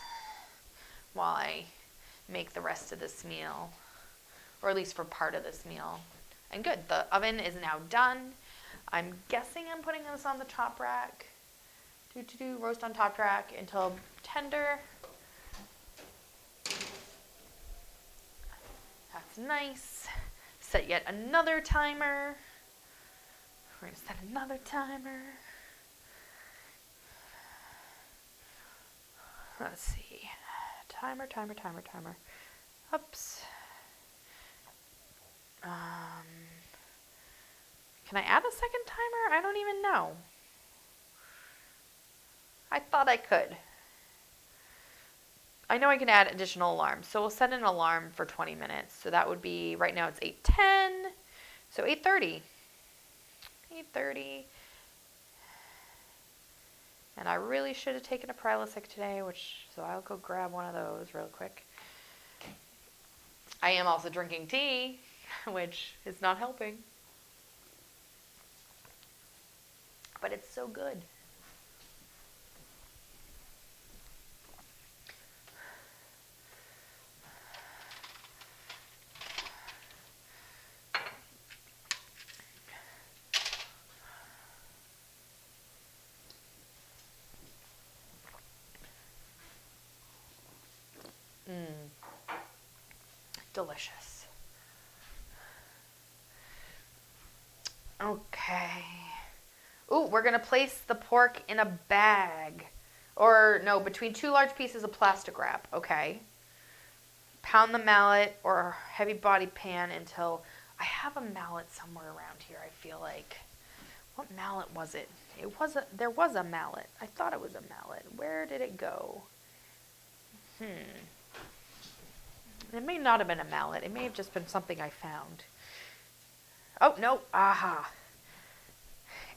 while I make the rest of this meal, or at least for part of this meal. And good, the oven is now done. I'm guessing I'm putting this on the top rack. Roast on top rack until tender. That's nice. Set yet another timer. We're going to set another timer. Let's see. Timer. Oops. Can I add a second timer? I don't even know. I thought I could. I know I can add additional alarms, so we'll set an alarm for 20 minutes. So that would be, right now it's 8:10, so 8:30. 8:30. And I really should have taken a Prilosec today, so I'll go grab one of those real quick. I am also drinking tea, which is not helping. But it's so good. Delicious. Okay. Ooh, we're going to place the pork in a bag. Or, no, between 2 large pieces of plastic wrap. Okay. Pound the mallet or heavy body pan until... I have a mallet somewhere around here, I feel like. What mallet was it? There was a mallet. I thought it was a mallet. Where did it go? It may not have been a mallet. It may have just been something I found. Oh, no. Aha.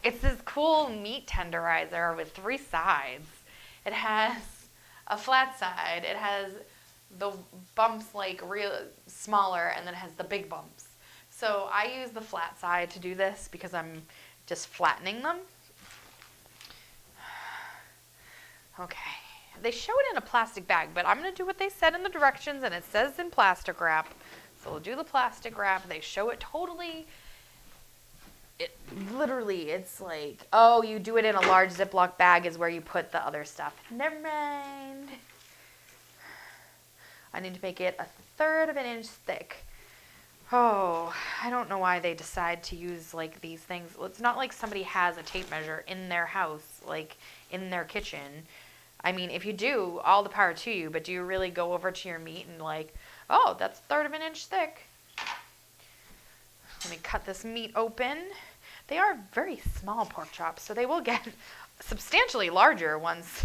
It's this cool meat tenderizer with 3 sides. It has a flat side. It has the bumps like real smaller, and then it has the big bumps. So I use the flat side to do this because I'm just flattening them. Okay. They show it in a plastic bag, but I'm going to do what they said in the directions, and it says in plastic wrap. So we'll do the plastic wrap. They show it totally. Literally, it's like, oh, you do it in a large Ziploc bag is where you put the other stuff. Never mind. I need to make it 1/3 of an inch thick. Oh, I don't know why they decide to use, like, these things. Well, it's not like somebody has a tape measure in their house, like, in their kitchen. I mean, if you do, all the power to you, but do you really go over to your meat and like, oh, that's 1/3 of an inch thick. Let me cut this meat open. They are very small pork chops, so they will get substantially larger once.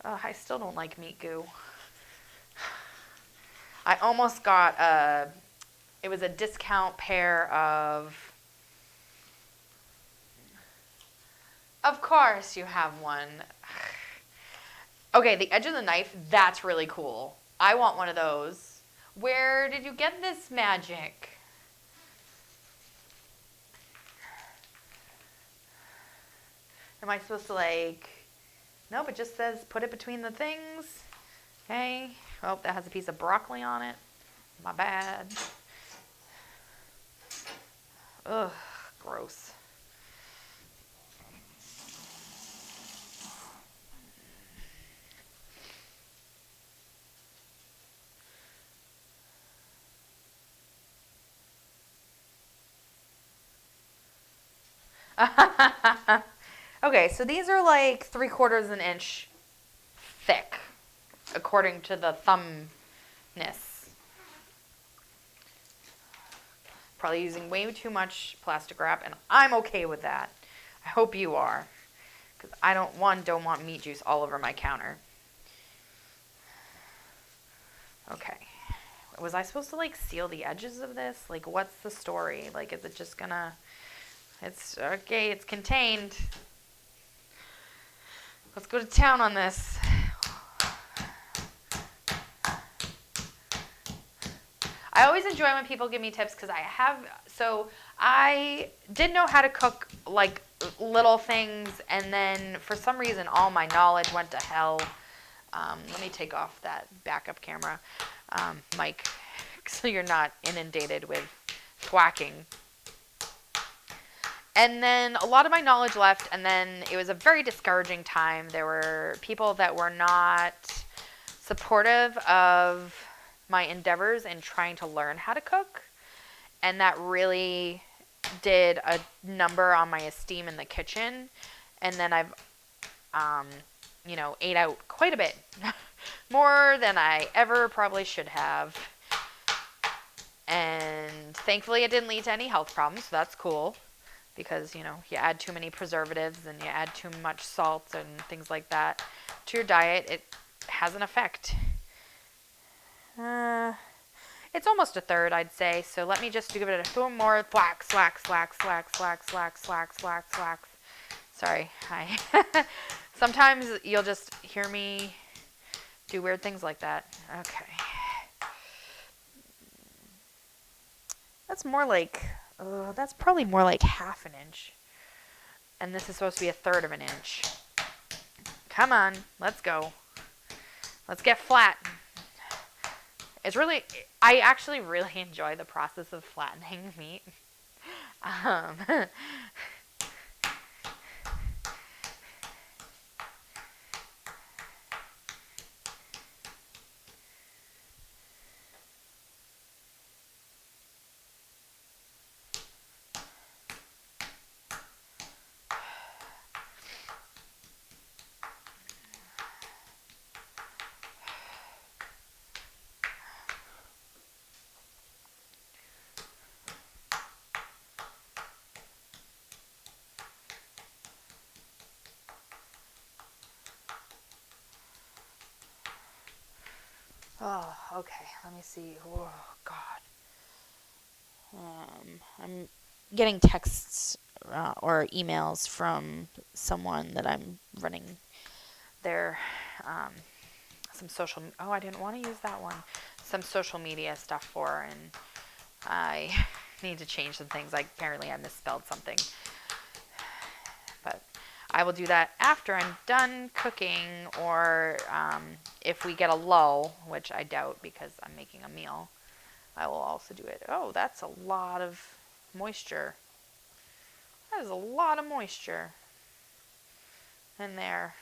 I still don't like meat goo. I almost got it was a discount pair Of course you have one. Okay, the edge of the knife, that's really cool. I want one of those. Where did you get this magic? Am I supposed to like... Nope, it just says put it between the things. Okay. Oh, that has a piece of broccoli on it. My bad. Ugh, gross. Okay, so these are like 3/4 of an inch thick, according to the thumbness. Probably using way too much plastic wrap, and I'm okay with that. I hope you are, because I don't want meat juice all over my counter. Okay. Was I supposed to like seal the edges of this? Like, what's the story? Like, is it just gonna... It's okay, it's contained. Let's go to town on this. I always enjoy when people give me tips because I did know how to cook like little things, and then for some reason all my knowledge went to hell. Let me take off that backup camera, mic, so you're not inundated with thwacking. And then a lot of my knowledge left, and then it was a very discouraging time. There were people that were not supportive of my endeavors in trying to learn how to cook, and that really did a number on my esteem in the kitchen. And then I've, ate out quite a bit, more than I ever probably should have. And thankfully it didn't lead to any health problems, so that's cool. because, you add too many preservatives and you add too much salt and things like that to your diet, it has an effect. It's almost a third, I'd say. So let me just give it a few more thwacks. Sorry, sometimes you'll just hear me do weird things like that. Okay. That's that's probably more like half an inch. And this is supposed to be a third of an inch. Come on, let's go. Let's get flat. I actually really enjoy the process of flattening meat. Oh, okay. Let me see. Oh, God. I'm getting texts or emails from someone that I'm running their some social. Oh, I didn't want to use that one. Some social media stuff for, and I need to change some things. Apparently I misspelled something, but I will do that after I'm done cooking, or if we get a lull, which I doubt because I'm making a meal, I will also do it. Oh, that's a lot of moisture. That is a lot of moisture in there.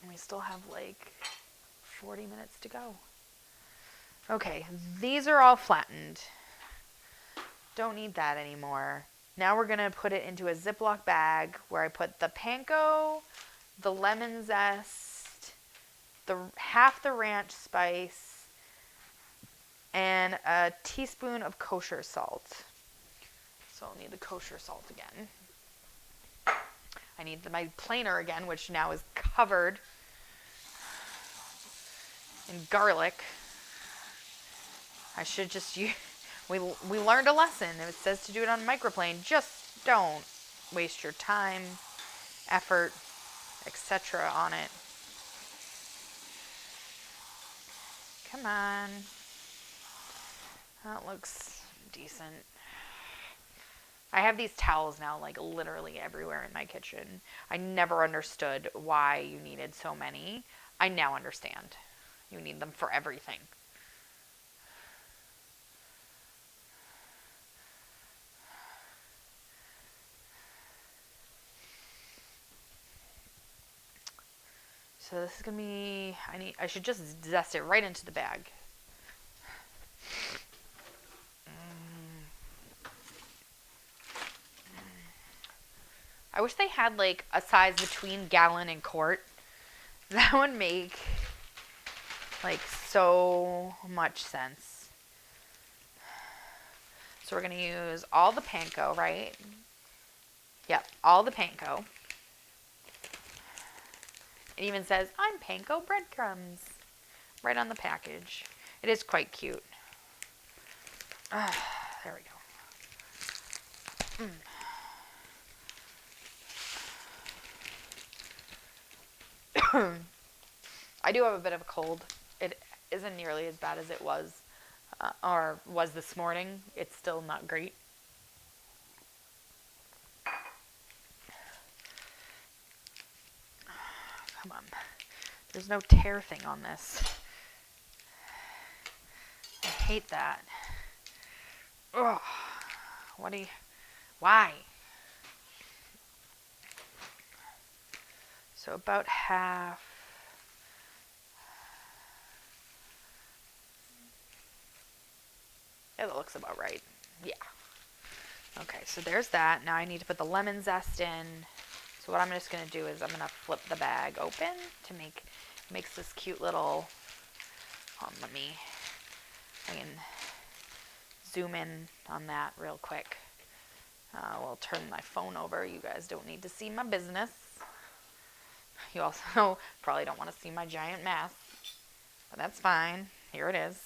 We still have 40 minutes to go. Okay, these are all flattened. Don't need that anymore. Now we're going to put it into a Ziploc bag where I put the panko, the lemon zest, half the ranch spice, and a teaspoon of kosher salt. So I'll need the kosher salt again. I need my planer again, which now is covered in garlic. I should just use... We learned a lesson. If it says to do it on a microplane, just don't waste your time, effort, etc. on it. Come on. That looks decent. I have these towels now literally everywhere in my kitchen. I never understood why you needed so many. I now understand. You need them for everything. So this is going to be, I should just zest it right into the bag. I wish they had a size between gallon and quart. That would make so much sense. So we're going to use all the panko, right? Yep, all the panko. It even says, I'm panko breadcrumbs, right on the package. It is quite cute. There we go. I do have a bit of a cold. It isn't nearly as bad as it was, or was this morning. It's still not great. Come on. There's no tear thing on this. I hate that. Ugh. Why? So about half. It looks about right. Yeah. Okay, so there's that. Now I need to put the lemon zest in. So what I'm just going to do is I'm going to flip the bag open to makes this cute little, I can zoom in on that real quick. We'll turn my phone over. You guys don't need to see my business. You also probably don't want to see my giant mess, but that's fine. Here it is.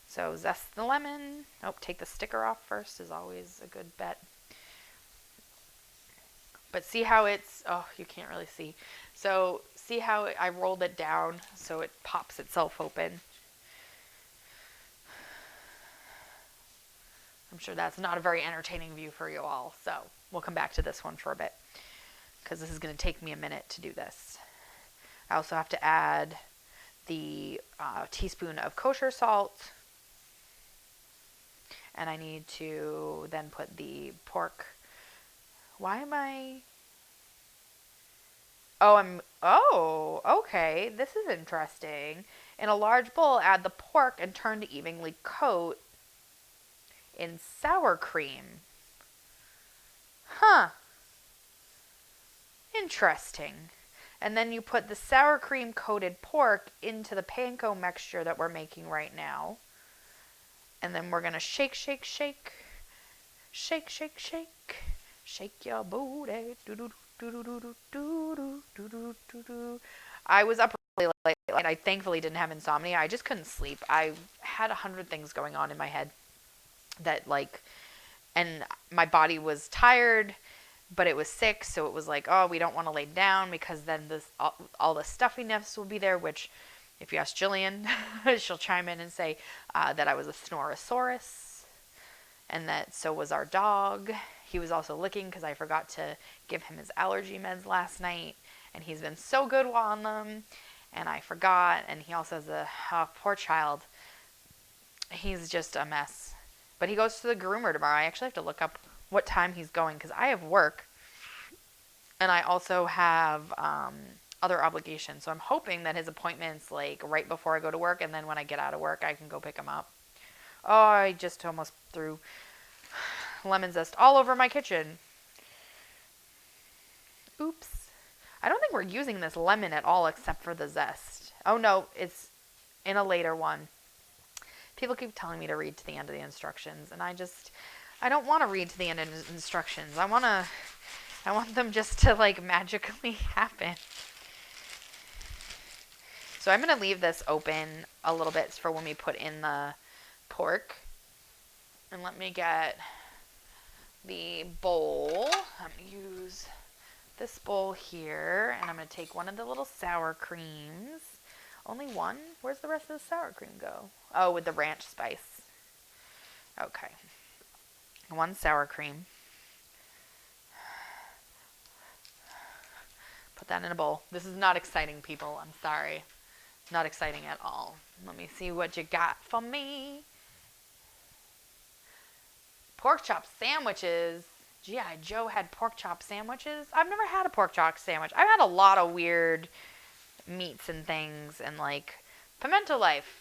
So zest the lemon. Oh, take the sticker off first is always a good bet. But see how it's, oh, you can't really see. So see how I rolled it down so it pops itself open. I'm sure that's not a very entertaining view for you all. So we'll come back to this one for a bit because this is going to take me a minute to do this. I also have to add the teaspoon of kosher salt. And I need to then put the pork. Why am I? Oh, okay. This is interesting. In a large bowl, add the pork and turn to evenly coat in sour cream. Huh. Interesting. And then you put the sour cream coated pork into the panko mixture that we're making right now. And then we're going to shake, shake, shake. Shake, shake, shake. Shake your booty. I was up really late and I thankfully didn't have insomnia. I just couldn't sleep. I had 100 things going on in my head that and my body was tired, but it was sick. So it was like, oh, we don't want to lay down because then all the stuffiness will be there, which if you ask Jillian, she'll chime in and say that I was a snorosaurus and that so was our dog. He was also licking because I forgot to give him his allergy meds last night, and he's been so good while on them, and I forgot, and he also has poor child. He's just a mess. But he goes to the groomer tomorrow. I actually have to look up what time he's going because I have work, and I also have other obligations. So I'm hoping that his appointment's like right before I go to work, and then when I get out of work, I can go pick him up. Oh, I just almost threw lemon zest all over my kitchen. Oops. I don't think we're using this lemon at all except for the zest. Oh no, it's in a later one. People keep telling me to read to the end of the instructions, and I don't want to read to the end of the instructions. I want them just to like magically happen. So I'm going to leave this open a little bit for when we put in the pork. And let me get the bowl. I'm going to use this bowl here, and I'm going to take one of the little sour creams. Only one? Where's the rest of the sour cream go? Oh, with the ranch spice. Okay. One sour cream. Put that in a bowl. This is not exciting, people. I'm sorry. Not exciting at all. Let me see what you got for me. Pork chop sandwiches. G.I. Joe had pork chop sandwiches. I've never had a pork chop sandwich. I've had a lot of weird meats and things, and like pimento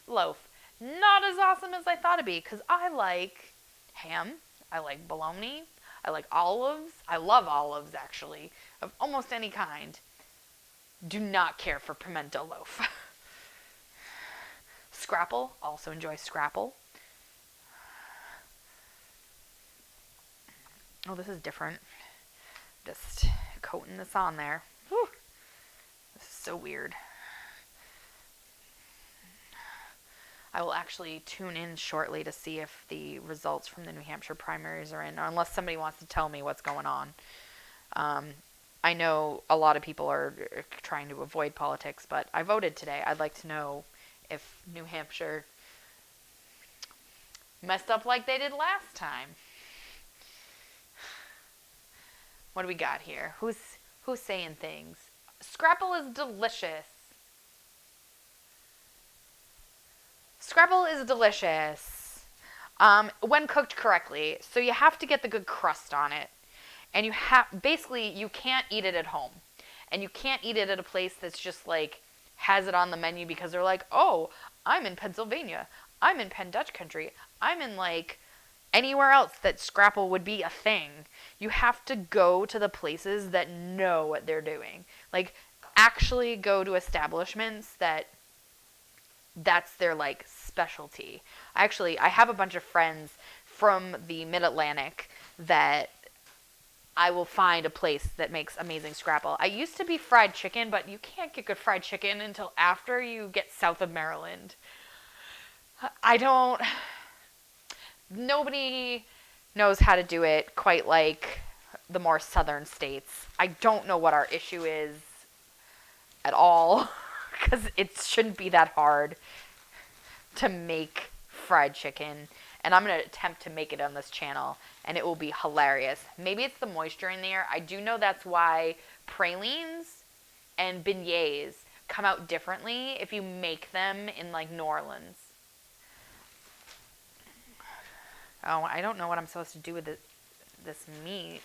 loaf. Not as awesome as I thought it'd be, because I like ham. I like bologna. I like olives. I love olives, actually, of almost any kind. Do not care for pimento loaf. Scrapple. Also enjoy scrapple. Oh, this is different. Just coating this on there. Whew. This is so weird. I will actually tune in shortly to see if the results from the New Hampshire primaries are in, or unless somebody wants to tell me what's going on. I know a lot of people are trying to avoid politics, but I voted today. I'd like to know if New Hampshire messed up like they did last time. What do we got here? Who's saying things? Scrapple is delicious. Scrapple is delicious when cooked correctly. So you have to get the good crust on it. And you can't eat it at home. And you can't eat it at a place that's just like has it on the menu because they're like, oh, I'm in Pennsylvania. I'm in Penn Dutch country. I'm in like anywhere else that scrapple would be a thing. You have to go to the places that know what they're doing. Like actually go to establishments that that's their like specialty. I have a bunch of friends from the Mid-Atlantic that I will find a place that makes amazing scrapple. I used to be fried chicken, but you can't get good fried chicken until after you get south of Maryland. I don't. Nobody knows how to do it quite like the more southern states. I don't know what our issue is at all because it shouldn't be that hard to make fried chicken. And I'm going to attempt to make it on this channel, and it will be hilarious. Maybe it's the moisture in there. I do know that's why pralines and beignets come out differently if you make them in like New Orleans. Oh, I don't know what I'm supposed to do with this meat.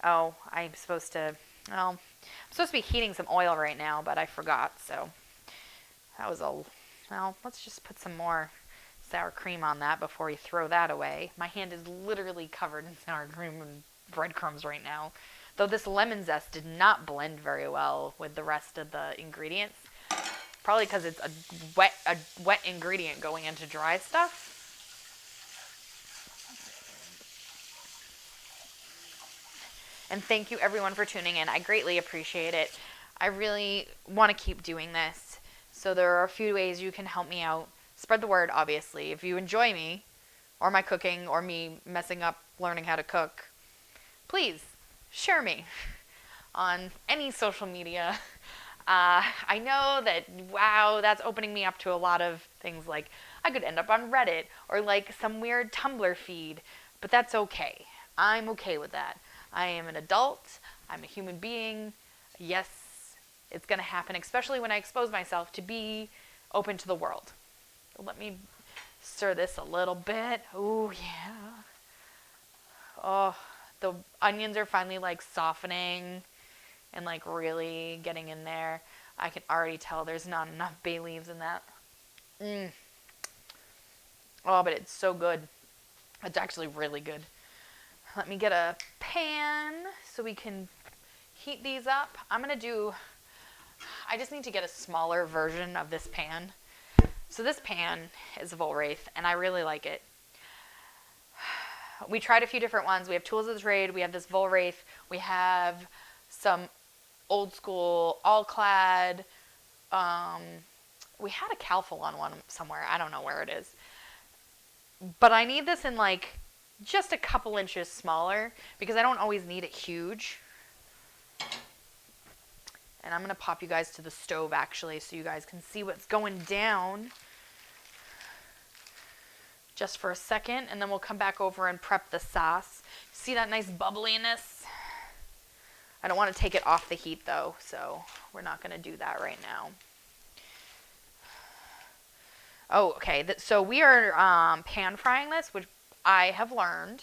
Oh, I'm supposed to be heating some oil right now, but I forgot, so that was well, let's just put some more sour cream on that before you throw that away. My hand is literally covered in sour cream and breadcrumbs right now. Though this lemon zest did not blend very well with the rest of the ingredients. Probably because it's a wet ingredient going into dry stuff. And thank you everyone for tuning in. I greatly appreciate it. I really want to keep doing this. So there are a few ways you can help me out. Spread the word, obviously. If you enjoy me, or my cooking, or me messing up learning how to cook, please share me on any social media. I know that, wow, that's opening me up to a lot of things, like I could end up on Reddit or like some weird Tumblr feed, but that's okay. I'm okay with that. I am an adult. I'm a human being. Yes, it's going to happen, especially when I expose myself to be open to the world. Let me stir this a little bit. Oh, yeah. Oh, the onions are finally like softening and like really getting in there. I can already tell there's not enough bay leaves in that. Oh, but it's so good. It's actually really good. Let me get a pan so we can heat these up. I just need to get a smaller version of this pan. So this pan is a Volraith, and I really like it. We tried a few different ones. We have Tools of the Trade. We have this Volraith. We have some old school all-clad. We had a Calphalon one somewhere. I don't know where it is. But I need this in like just a couple inches smaller because I don't always need it huge. And I'm going to pop you guys to the stove actually so you guys can see what's going down just for a second, and then we'll come back over and prep the sauce. See that nice bubbliness? I don't want to take it off the heat though, so we're not going to do that right now. Oh, okay. So we are pan frying this, which I have learned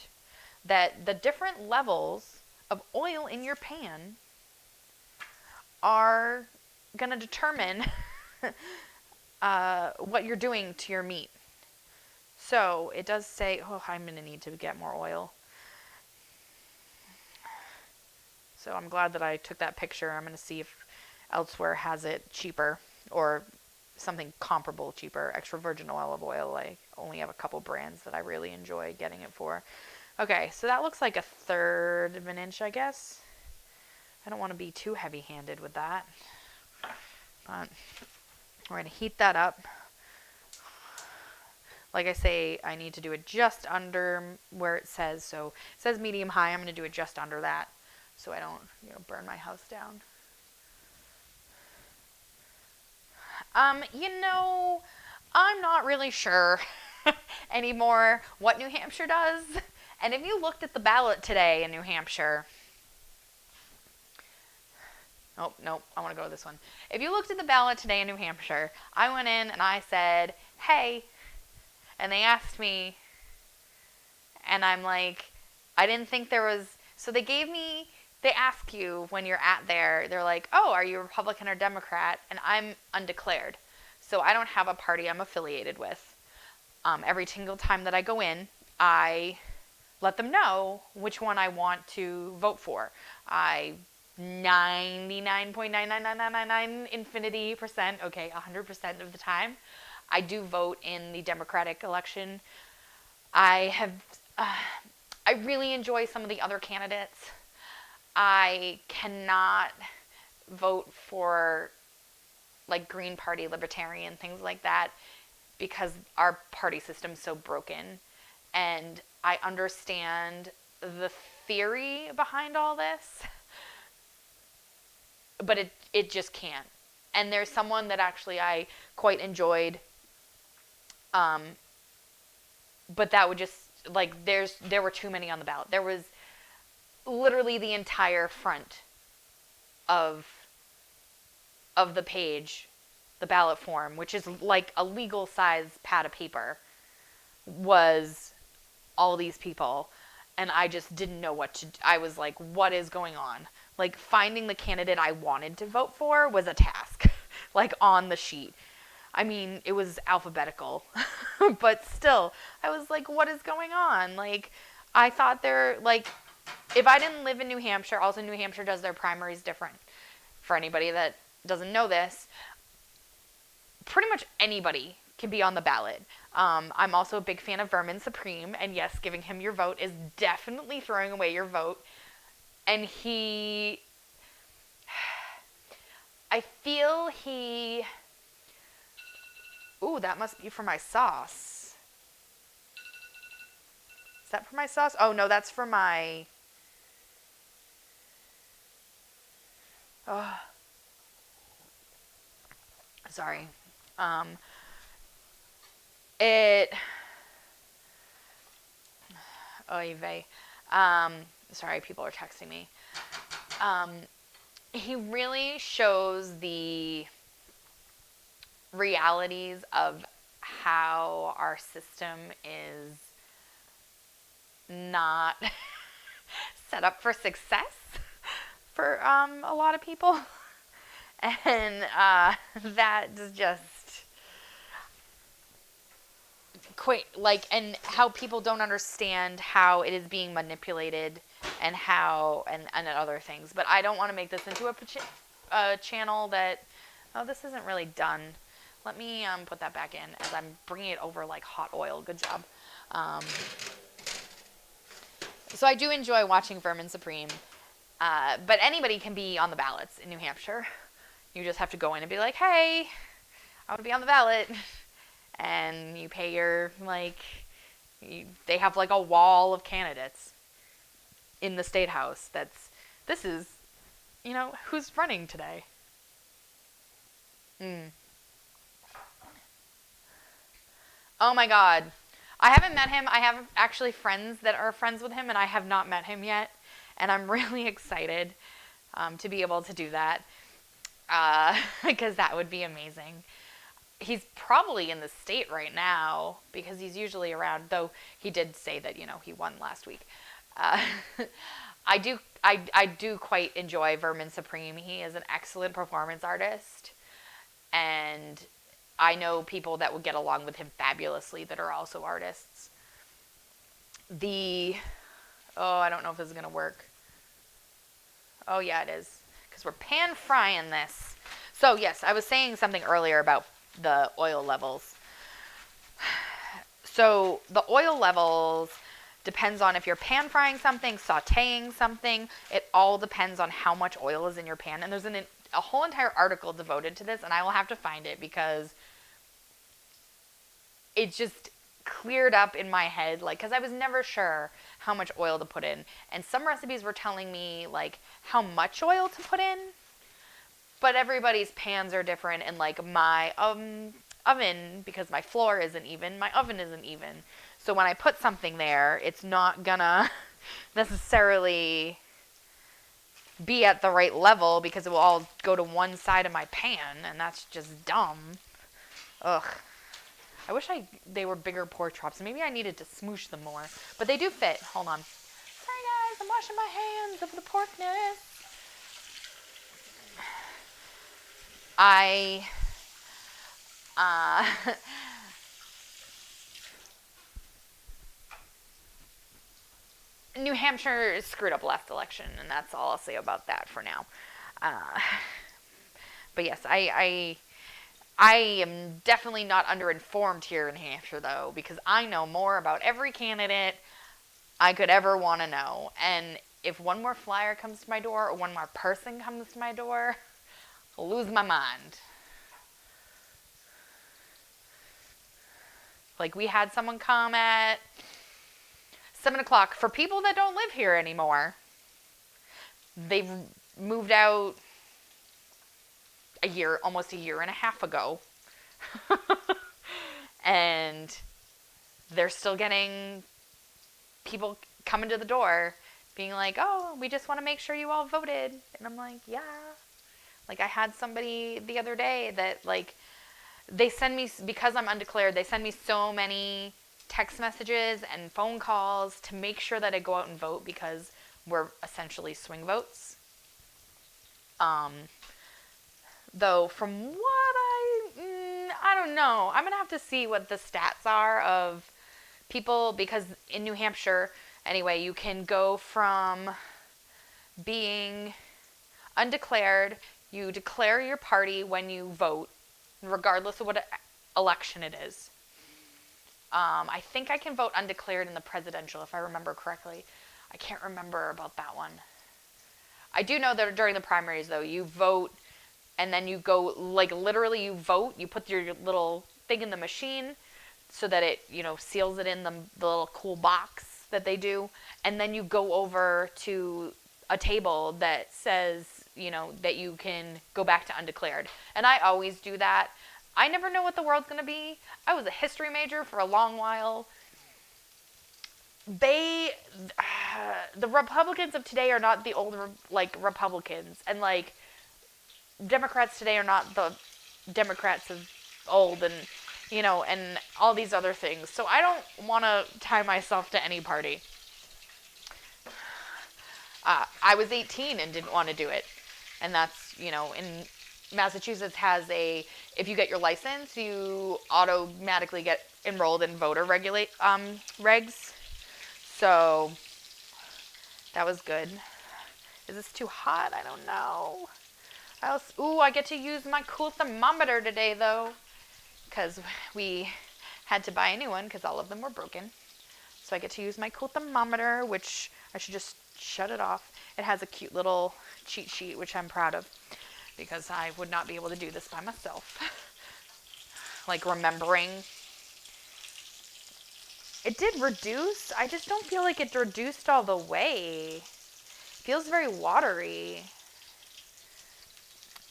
that the different levels of oil in your pan are going to determine what you're doing to your meat. So it does say, oh, I'm going to need to get more oil. So I'm glad that I took that picture. I'm going to see if elsewhere has it cheaper or something comparable cheaper. Extra virgin olive oil. I only have a couple brands that I really enjoy getting it for. Okay, so that looks like 1/3 of an inch, I guess. I don't want to be too heavy-handed with that. But we're going to heat that up. Like I say, I need to do it just under where it says. So it says medium-high. I'm going to do it just under that so I don't, burn my house down. I'm not really sure anymore what New Hampshire does. And if you looked at the ballot today in New Hampshire... Oh, nope, I want to go with this one. If you looked at the ballot today in New Hampshire, I went in and I said, hey... And they asked me, and I'm like, I didn't think there was, so they ask you when you're at there, they're like, oh, are you Republican or Democrat? And I'm undeclared. So I don't have a party I'm affiliated with. Every single time that I go in, I let them know which one I want to vote for. I 99.99999 infinity percent, okay, 100% of the time, I do vote in the Democratic election. I have, uh, I really enjoy some of the other candidates. I cannot vote for like Green Party, Libertarian, things like that, because our party system's so broken. And I understand the theory behind all this, but it just can't. And there's someone that actually I quite enjoyed, um, but that would just like there were too many on the ballot. There was literally the entire front of the page, the ballot form, which is like a legal size pad of paper, was all these people. And I just didn't know what to do. I was like, what is going on? Like, finding the candidate I wanted to vote for was a task, like, on the sheet. I mean, it was alphabetical, but still, I was like, what is going on? Like, I thought like, if I didn't live in New Hampshire, also New Hampshire does their primaries different. For anybody that doesn't know this, pretty much anybody can be on the ballot. I'm also a big fan of Vermin Supreme, and yes, giving him your vote is definitely throwing away your vote. And I feel ooh, that must be for my sauce. Is that for my sauce? Oh, no, that's for my, oh, sorry. It, oy vey. Sorry, people are texting me. He really shows the realities of how our system is not set up for success for a lot of people. And that is just quite like, and how people don't understand how it is being manipulated and how and other things. But I don't want to make this into a channel that, oh, this isn't really done. Let me put that back in as I'm bringing it over like hot oil. Good job. So I do enjoy watching Vermin Supreme, but anybody can be on the ballots in New Hampshire. You just have to go in and be like, hey, I want to be on the ballot. And you pay your, like, they have like a wall of candidates in the state house. This is, who's running today? Oh my God. I haven't met him. I have actually friends that are friends with him, and I have not met him yet. And I'm really excited to be able to do that, because that would be amazing. He's probably in the state right now because he's usually around, though he did say that, he won last week. I do quite enjoy Vermin Supreme. He is an excellent performance artist, and I know people that would get along with him fabulously that are also artists. I don't know if this is going to work. Oh, yeah, it is, because we're pan frying this. So, yes, I was saying something earlier about the oil levels. So, the oil levels depends on if you're pan frying something, sauteing something. It all depends on how much oil is in your pan. And there's a whole entire article devoted to this, and I will have to find it because it just cleared up in my head, like, because I was never sure how much oil to put in. And some recipes were telling me, like, how much oil to put in, but everybody's pans are different, and, like, my oven, because my floor isn't even, my oven isn't even. So when I put something there, it's not gonna necessarily be at the right level because it will all go to one side of my pan, and that's just dumb. Ugh. I wish they were bigger pork chops. Maybe I needed to smoosh them more. But they do fit. Hold on. Sorry, guys. I'm washing my hands of the porkness. New Hampshire screwed up last election, and that's all I'll say about that for now. Uh, but yes, I am definitely not underinformed here in Hampshire, though, because I know more about every candidate I could ever want to know. And if one more flyer comes to my door or one more person comes to my door, I'll lose my mind. Like, we had someone come at 7 o'clock. For people that don't live here anymore, they've moved out almost a year and a half ago. And they're still getting people coming to the door being like, oh, we just want to make sure you all voted. And I'm like, yeah. Like, I had somebody the other day that, like, they send me, because I'm undeclared, they send me so many text messages and phone calls to make sure that I go out and vote, because we're essentially swing votes. Though from what I don't know. I'm going to have to see what the stats are of people, because in New Hampshire, anyway, you can go from being undeclared, you declare your party when you vote, regardless of what election it is. I think I can vote undeclared in the presidential, if I remember correctly. I can't remember about that one. I do know that during the primaries, though, you vote, and then you go, like, literally you vote, you put your little thing in the machine so that it, seals it in the little cool box that they do, and then you go over to a table that says, that you can go back to undeclared. And I always do that. I never know what the world's going to be. I was a history major for a long while. The Republicans of today are not the old, Republicans. And, Democrats today are not the Democrats of old, and, and all these other things. So I don't want to tie myself to any party. I was 18 and didn't want to do it. And that's, in Massachusetts if you get your license, you automatically get enrolled in voter regs. So that was good. Is this too hot? I don't know. I get to use my cool thermometer today, though, because we had to buy a new one because all of them were broken. So I get to use my cool thermometer, which I should just shut it off. It has a cute little cheat sheet, which I'm proud of, because I would not be able to do this by myself. Remembering. It did reduce. I just don't feel like it reduced all the way. It feels very watery.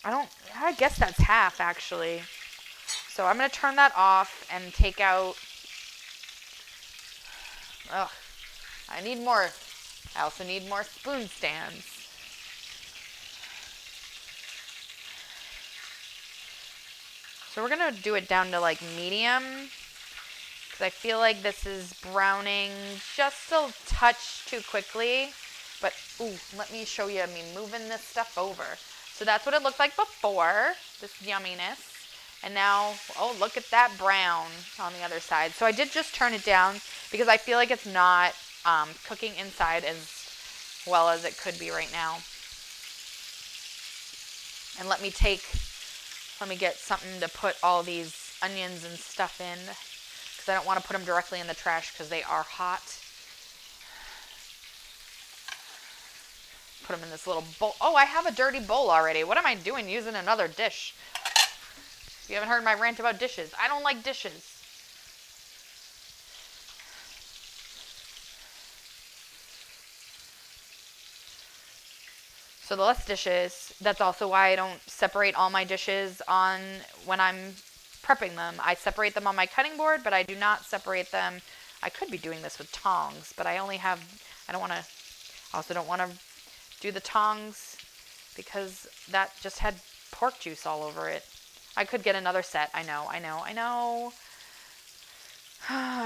I guess that's half, actually. So I'm going to turn that off and take out. I need more. I also need more spoon stands. So we're going to do it down to medium, because I feel like this is browning just a touch too quickly. But, let me show you me moving this stuff over. So that's what it looked like before, this yumminess. And now, look at that brown on the other side. So I did just turn it down because I feel like it's not cooking inside as well as it could be right now. And let me get something to put all these onions and stuff in, because I don't want to put them directly in the trash because they are hot. Put them in this little bowl. Oh, I have a dirty bowl already. What am I doing using another dish? You haven't heard my rant about dishes. I don't like dishes. So the less dishes, that's also why I don't separate all my dishes when I'm prepping them. I separate them on my cutting board, but I do not separate them. I could be doing this with tongs, but I also don't want to do the tongs because that just had pork juice all over it. I could get another set. I know.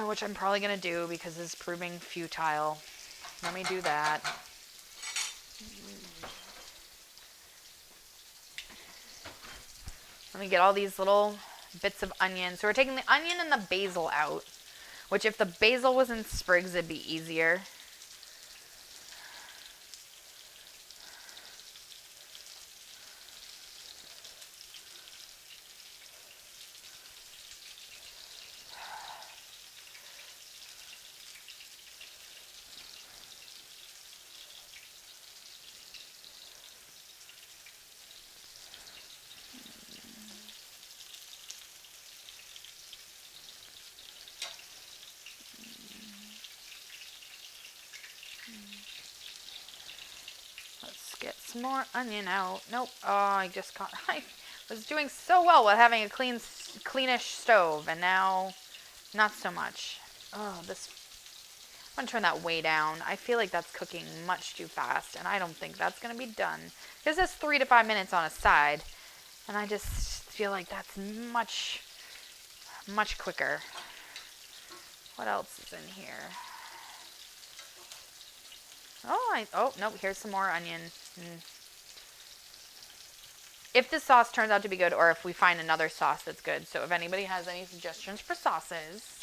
Which I'm probably going to do because it's proving futile. Let me do that. Let me get all these little bits of onion. So we're taking the onion and the basil out, which if the basil was in sprigs, it'd be easier. some more onion out. Nope. Oh, I was doing so well with having a cleanish stove, and now not so much. Oh, I'm going to turn that way down. I feel like that's cooking much too fast, and I don't think that's going to be done. This is 3 to 5 minutes on a side, and I just feel like that's much, much quicker. What else is in here? Oh, nope, here's some more onion. If the sauce turns out to be good, or if we find another sauce that's good. So if anybody has any suggestions for sauces,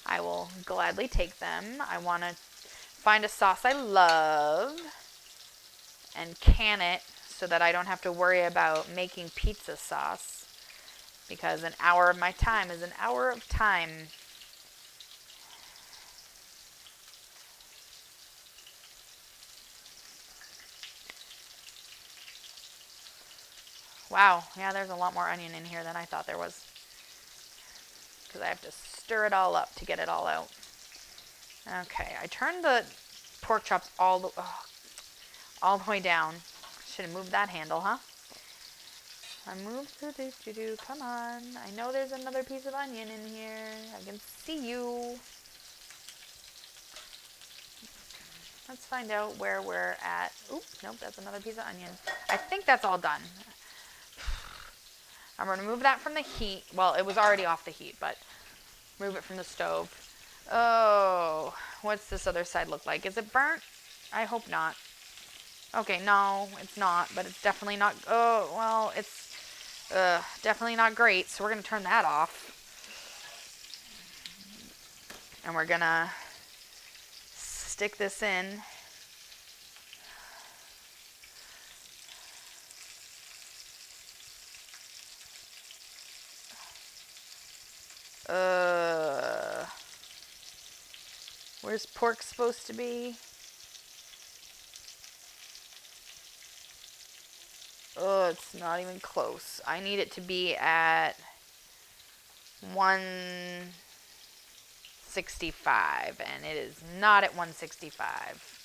I will gladly take them. I want to find a sauce I love and can it so that I don't have to worry about making pizza sauce, because an hour of my time is an hour of time. Wow, yeah, there's a lot more onion in here than I thought there was, because I have to stir it all up to get it all out. Okay, I turned the pork chops all the way down. Should have moved that handle, huh? I moved the come on. I know there's another piece of onion in here. I can see you. Let's find out where we're at. Oop, nope, that's another piece of onion. I think that's all done. I'm going to move that from the heat. Well, it was already off the heat, but move it from the stove. Oh, what's this other side look like? Is it burnt? I hope not. Okay, no, it's not, but it's definitely not. Oh, well, it's definitely not great, so we're going to turn that off. And we're going to stick this in. Where's pork supposed to be? Oh, it's not even close. I need it to be at 165, and it is not at 165.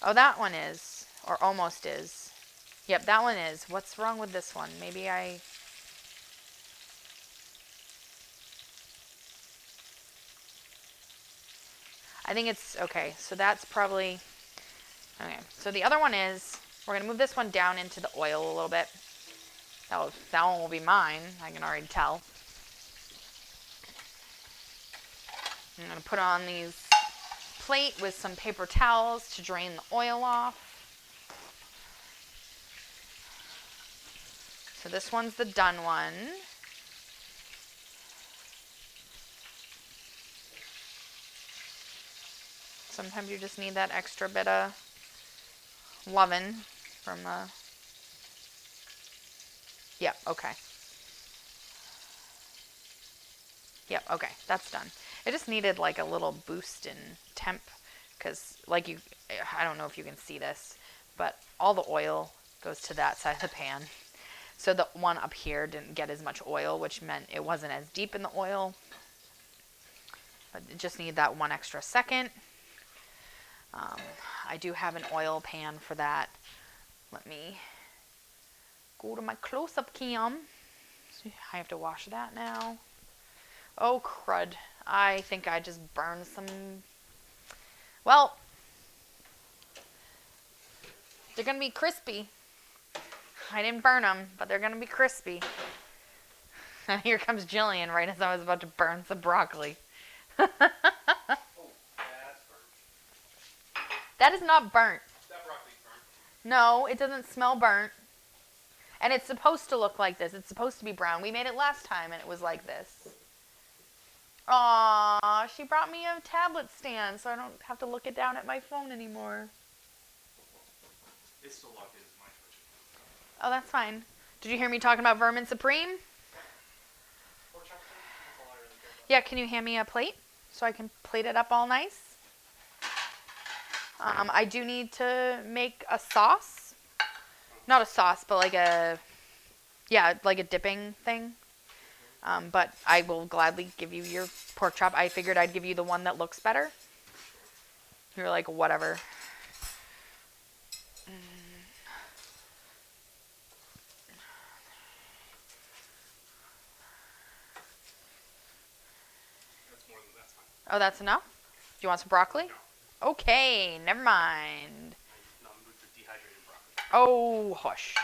Oh, that one is, or almost is. Yep, that one is. What's wrong with this one? Maybe I think it's okay. So that's probably okay. So the other one is, we're gonna move this one down into the oil a little bit. That one will be mine. I can already tell. I'm gonna put on these plate with some paper towels to drain the oil off. So this one's the done one. Sometimes you just need that extra bit of loving from the... Yep, okay. Yep, okay, that's done. It just needed like a little boost in temp, because like I don't know if you can see this, but all the oil goes to that side of the pan. So the one up here didn't get as much oil, which meant it wasn't as deep in the oil. But it just needed that one extra second. I do have an oil pan for that. Let me go to my close-up cam. I have to wash that now. Oh, crud. I think I just burned some... Well, they're going to be crispy. I didn't burn them, but they're going to be crispy. And here comes Jillian right as I was about to burn some broccoli. That is not burnt. That broccoli's burnt. No, it doesn't smell burnt. And it's supposed to look like this. It's supposed to be brown. We made it last time and it was like this. Aww, she brought me a tablet stand so I don't have to look it down at my phone anymore. It's still locked in as my Twitch. Oh, that's fine. Did you hear me talking about Vermin Supreme? Yeah, can you hand me a plate so I can plate it up all nice? I do need to make a sauce. Not a sauce, but like a dipping thing. But I will gladly give you your pork chop. I figured I'd give you the one that looks better. You're like, whatever. That's fine. Oh, that's enough? Do you want some broccoli? No. Okay, never mind. I'm with the dehydrated broccoli. Oh, hush.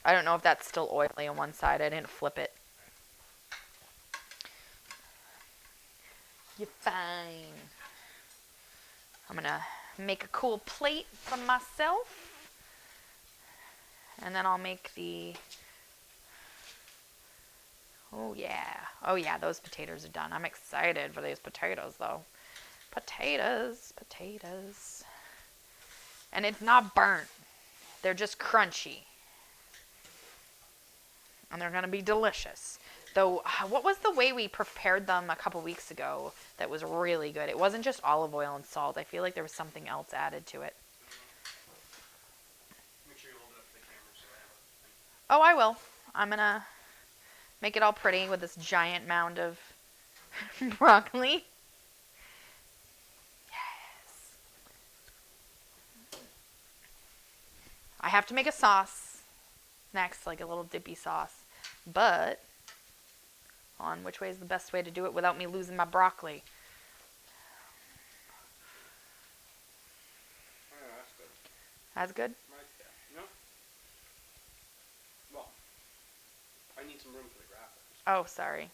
I don't know if that's still oily on one side. I didn't flip it. You're fine. I'm gonna make a cool plate for myself. And then I'll make the... Oh, yeah. Oh, yeah, those potatoes are done. I'm excited for these potatoes, though. Potatoes. And it's not burnt. They're just crunchy. And they're going to be delicious. Though, what was the way we prepared them a couple weeks ago that was really good? It wasn't just olive oil and salt. I feel like there was something else added to it. Make sure you hold it up to the camera so I have a... Oh, I will. I'm going to make it all pretty with this giant mound of broccoli. Yes. I have to make a sauce next, like a little dippy sauce. But on which way is the best way to do it without me losing my broccoli? Oh, yeah, that's good. That's good? Right there. No? Well, I need some room for the graphics. Oh, sorry.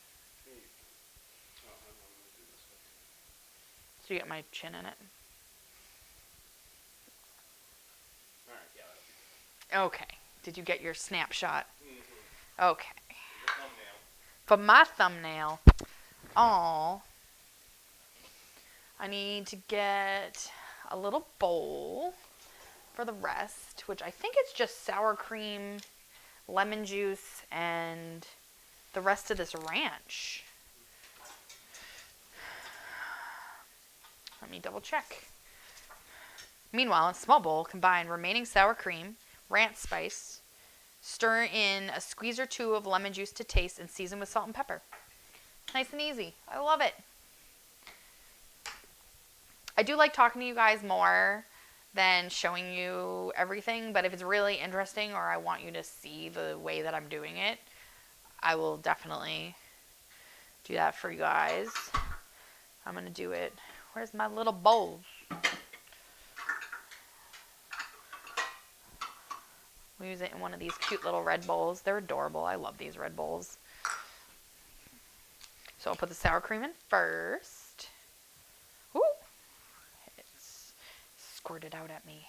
Here you go. Oh, I'm going to do this way. So you get my chin in it? Alright, yeah, that'll be good. Okay. Did you get your snapshot? Mm-hmm. Okay. The thumbnail. For my thumbnail, I need to get a little bowl for the rest, which I think it's just sour cream, lemon juice, and the rest of this ranch. Let me double check. Meanwhile, in a small bowl, combine remaining sour cream, ranch spice, stir in a squeeze or two of lemon juice to taste, and season with salt and pepper. Nice and easy. I love it. I do like talking to you guys more than showing you everything, but if it's really interesting or I want you to see the way that I'm doing it, I will definitely do that for you guys. I'm going to do it. Where's my little bowls? We use it in one of these cute little red bowls. They're adorable. I love these red bowls. So I'll put the sour cream in first. Ooh! It's squirted out at me.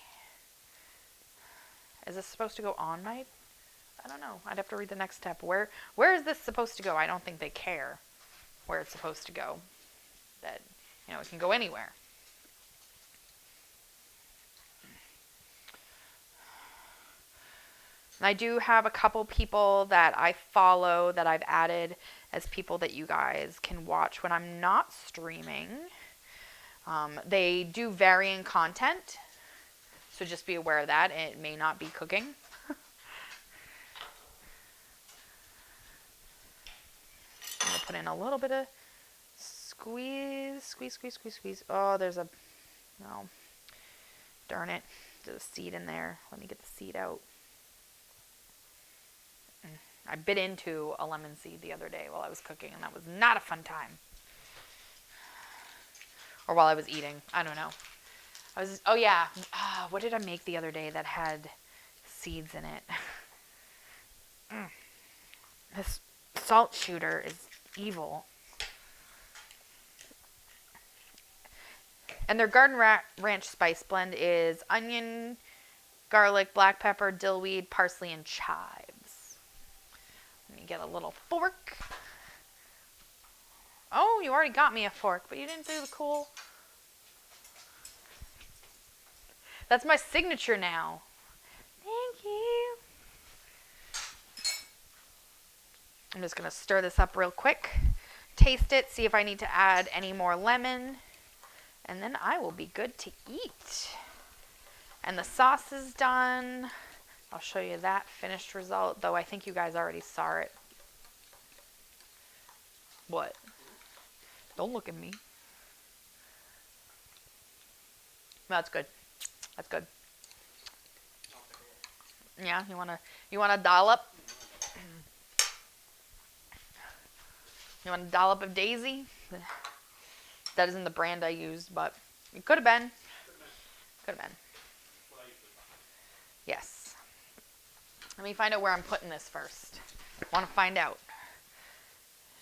Is this supposed to go on my... I don't know. I'd have to read the next step. Where is this supposed to go? I don't think they care where it's supposed to go. That, it can go anywhere. And I do have a couple people that I follow that I've added as people that you guys can watch when I'm not streaming. They do varying content, so just be aware of that. It may not be cooking. I'm going to put in a little bit of squeeze. Oh, there's a... No. Darn it. There's a seed in there. Let me get the seed out. I bit into a lemon seed the other day while I was cooking, and that was not a fun time. Or while I was eating. I don't know. Oh yeah. What did I make the other day that had seeds in it? This salt shooter is evil. And their garden ranch spice blend is onion, garlic, black pepper, dillweed, parsley, and chives. Let me get a little fork. Oh, you already got me a fork, but you didn't do the cool. That's my signature now. Thank you. I'm just going to stir this up real quick. Taste it, see if I need to add any more lemon. And then I will be good to eat. And the sauce is done. I'll show you that finished result, though I think you guys already saw it. What? Don't look at me. That's good. That's good. I'll take a look. Yeah, you wanna dollop? You want a dollop of Daisy? That isn't the brand I used, but it could have been. Could have been. What I usually buy. Yes. Let me find out where I'm putting this first. Want to find out.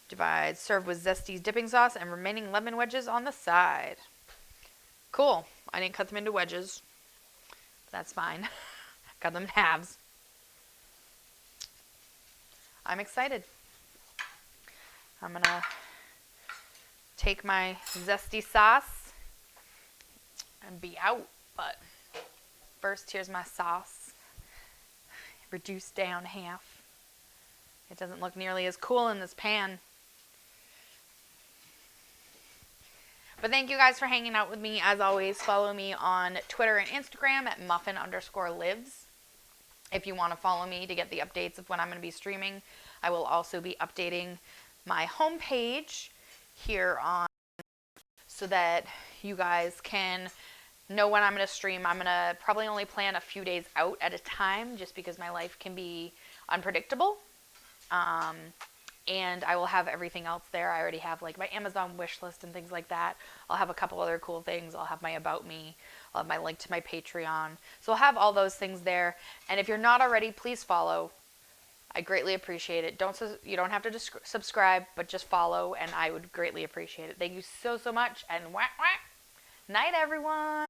Divide, serve with Zesty Dipping Sauce and remaining lemon wedges on the side. Cool. I didn't cut them into wedges. That's fine. Cut them in halves. I'm excited. I'm going to take my zesty sauce and be out. But first, here's my sauce. Reduced down half. It doesn't look nearly as cool in this pan. But thank you guys for hanging out with me. As always, follow me on Twitter and Instagram at muffin_lives. If you want to follow me to get the updates of when I'm going to be streaming, I will also be updating my homepage here on so that you guys can know when I'm going to stream. I'm going to probably only plan a few days out at a time just because my life can be unpredictable. And I will have everything else there. I already have like my Amazon wish list and things like that. I'll have a couple other cool things. I'll have my About Me. I'll have my link to my Patreon. So I'll have all those things there. And if you're not already, please follow. I greatly appreciate it. You don't have to subscribe, but just follow, and I would greatly appreciate it. Thank you so, so much, and whack, whack. Night, everyone.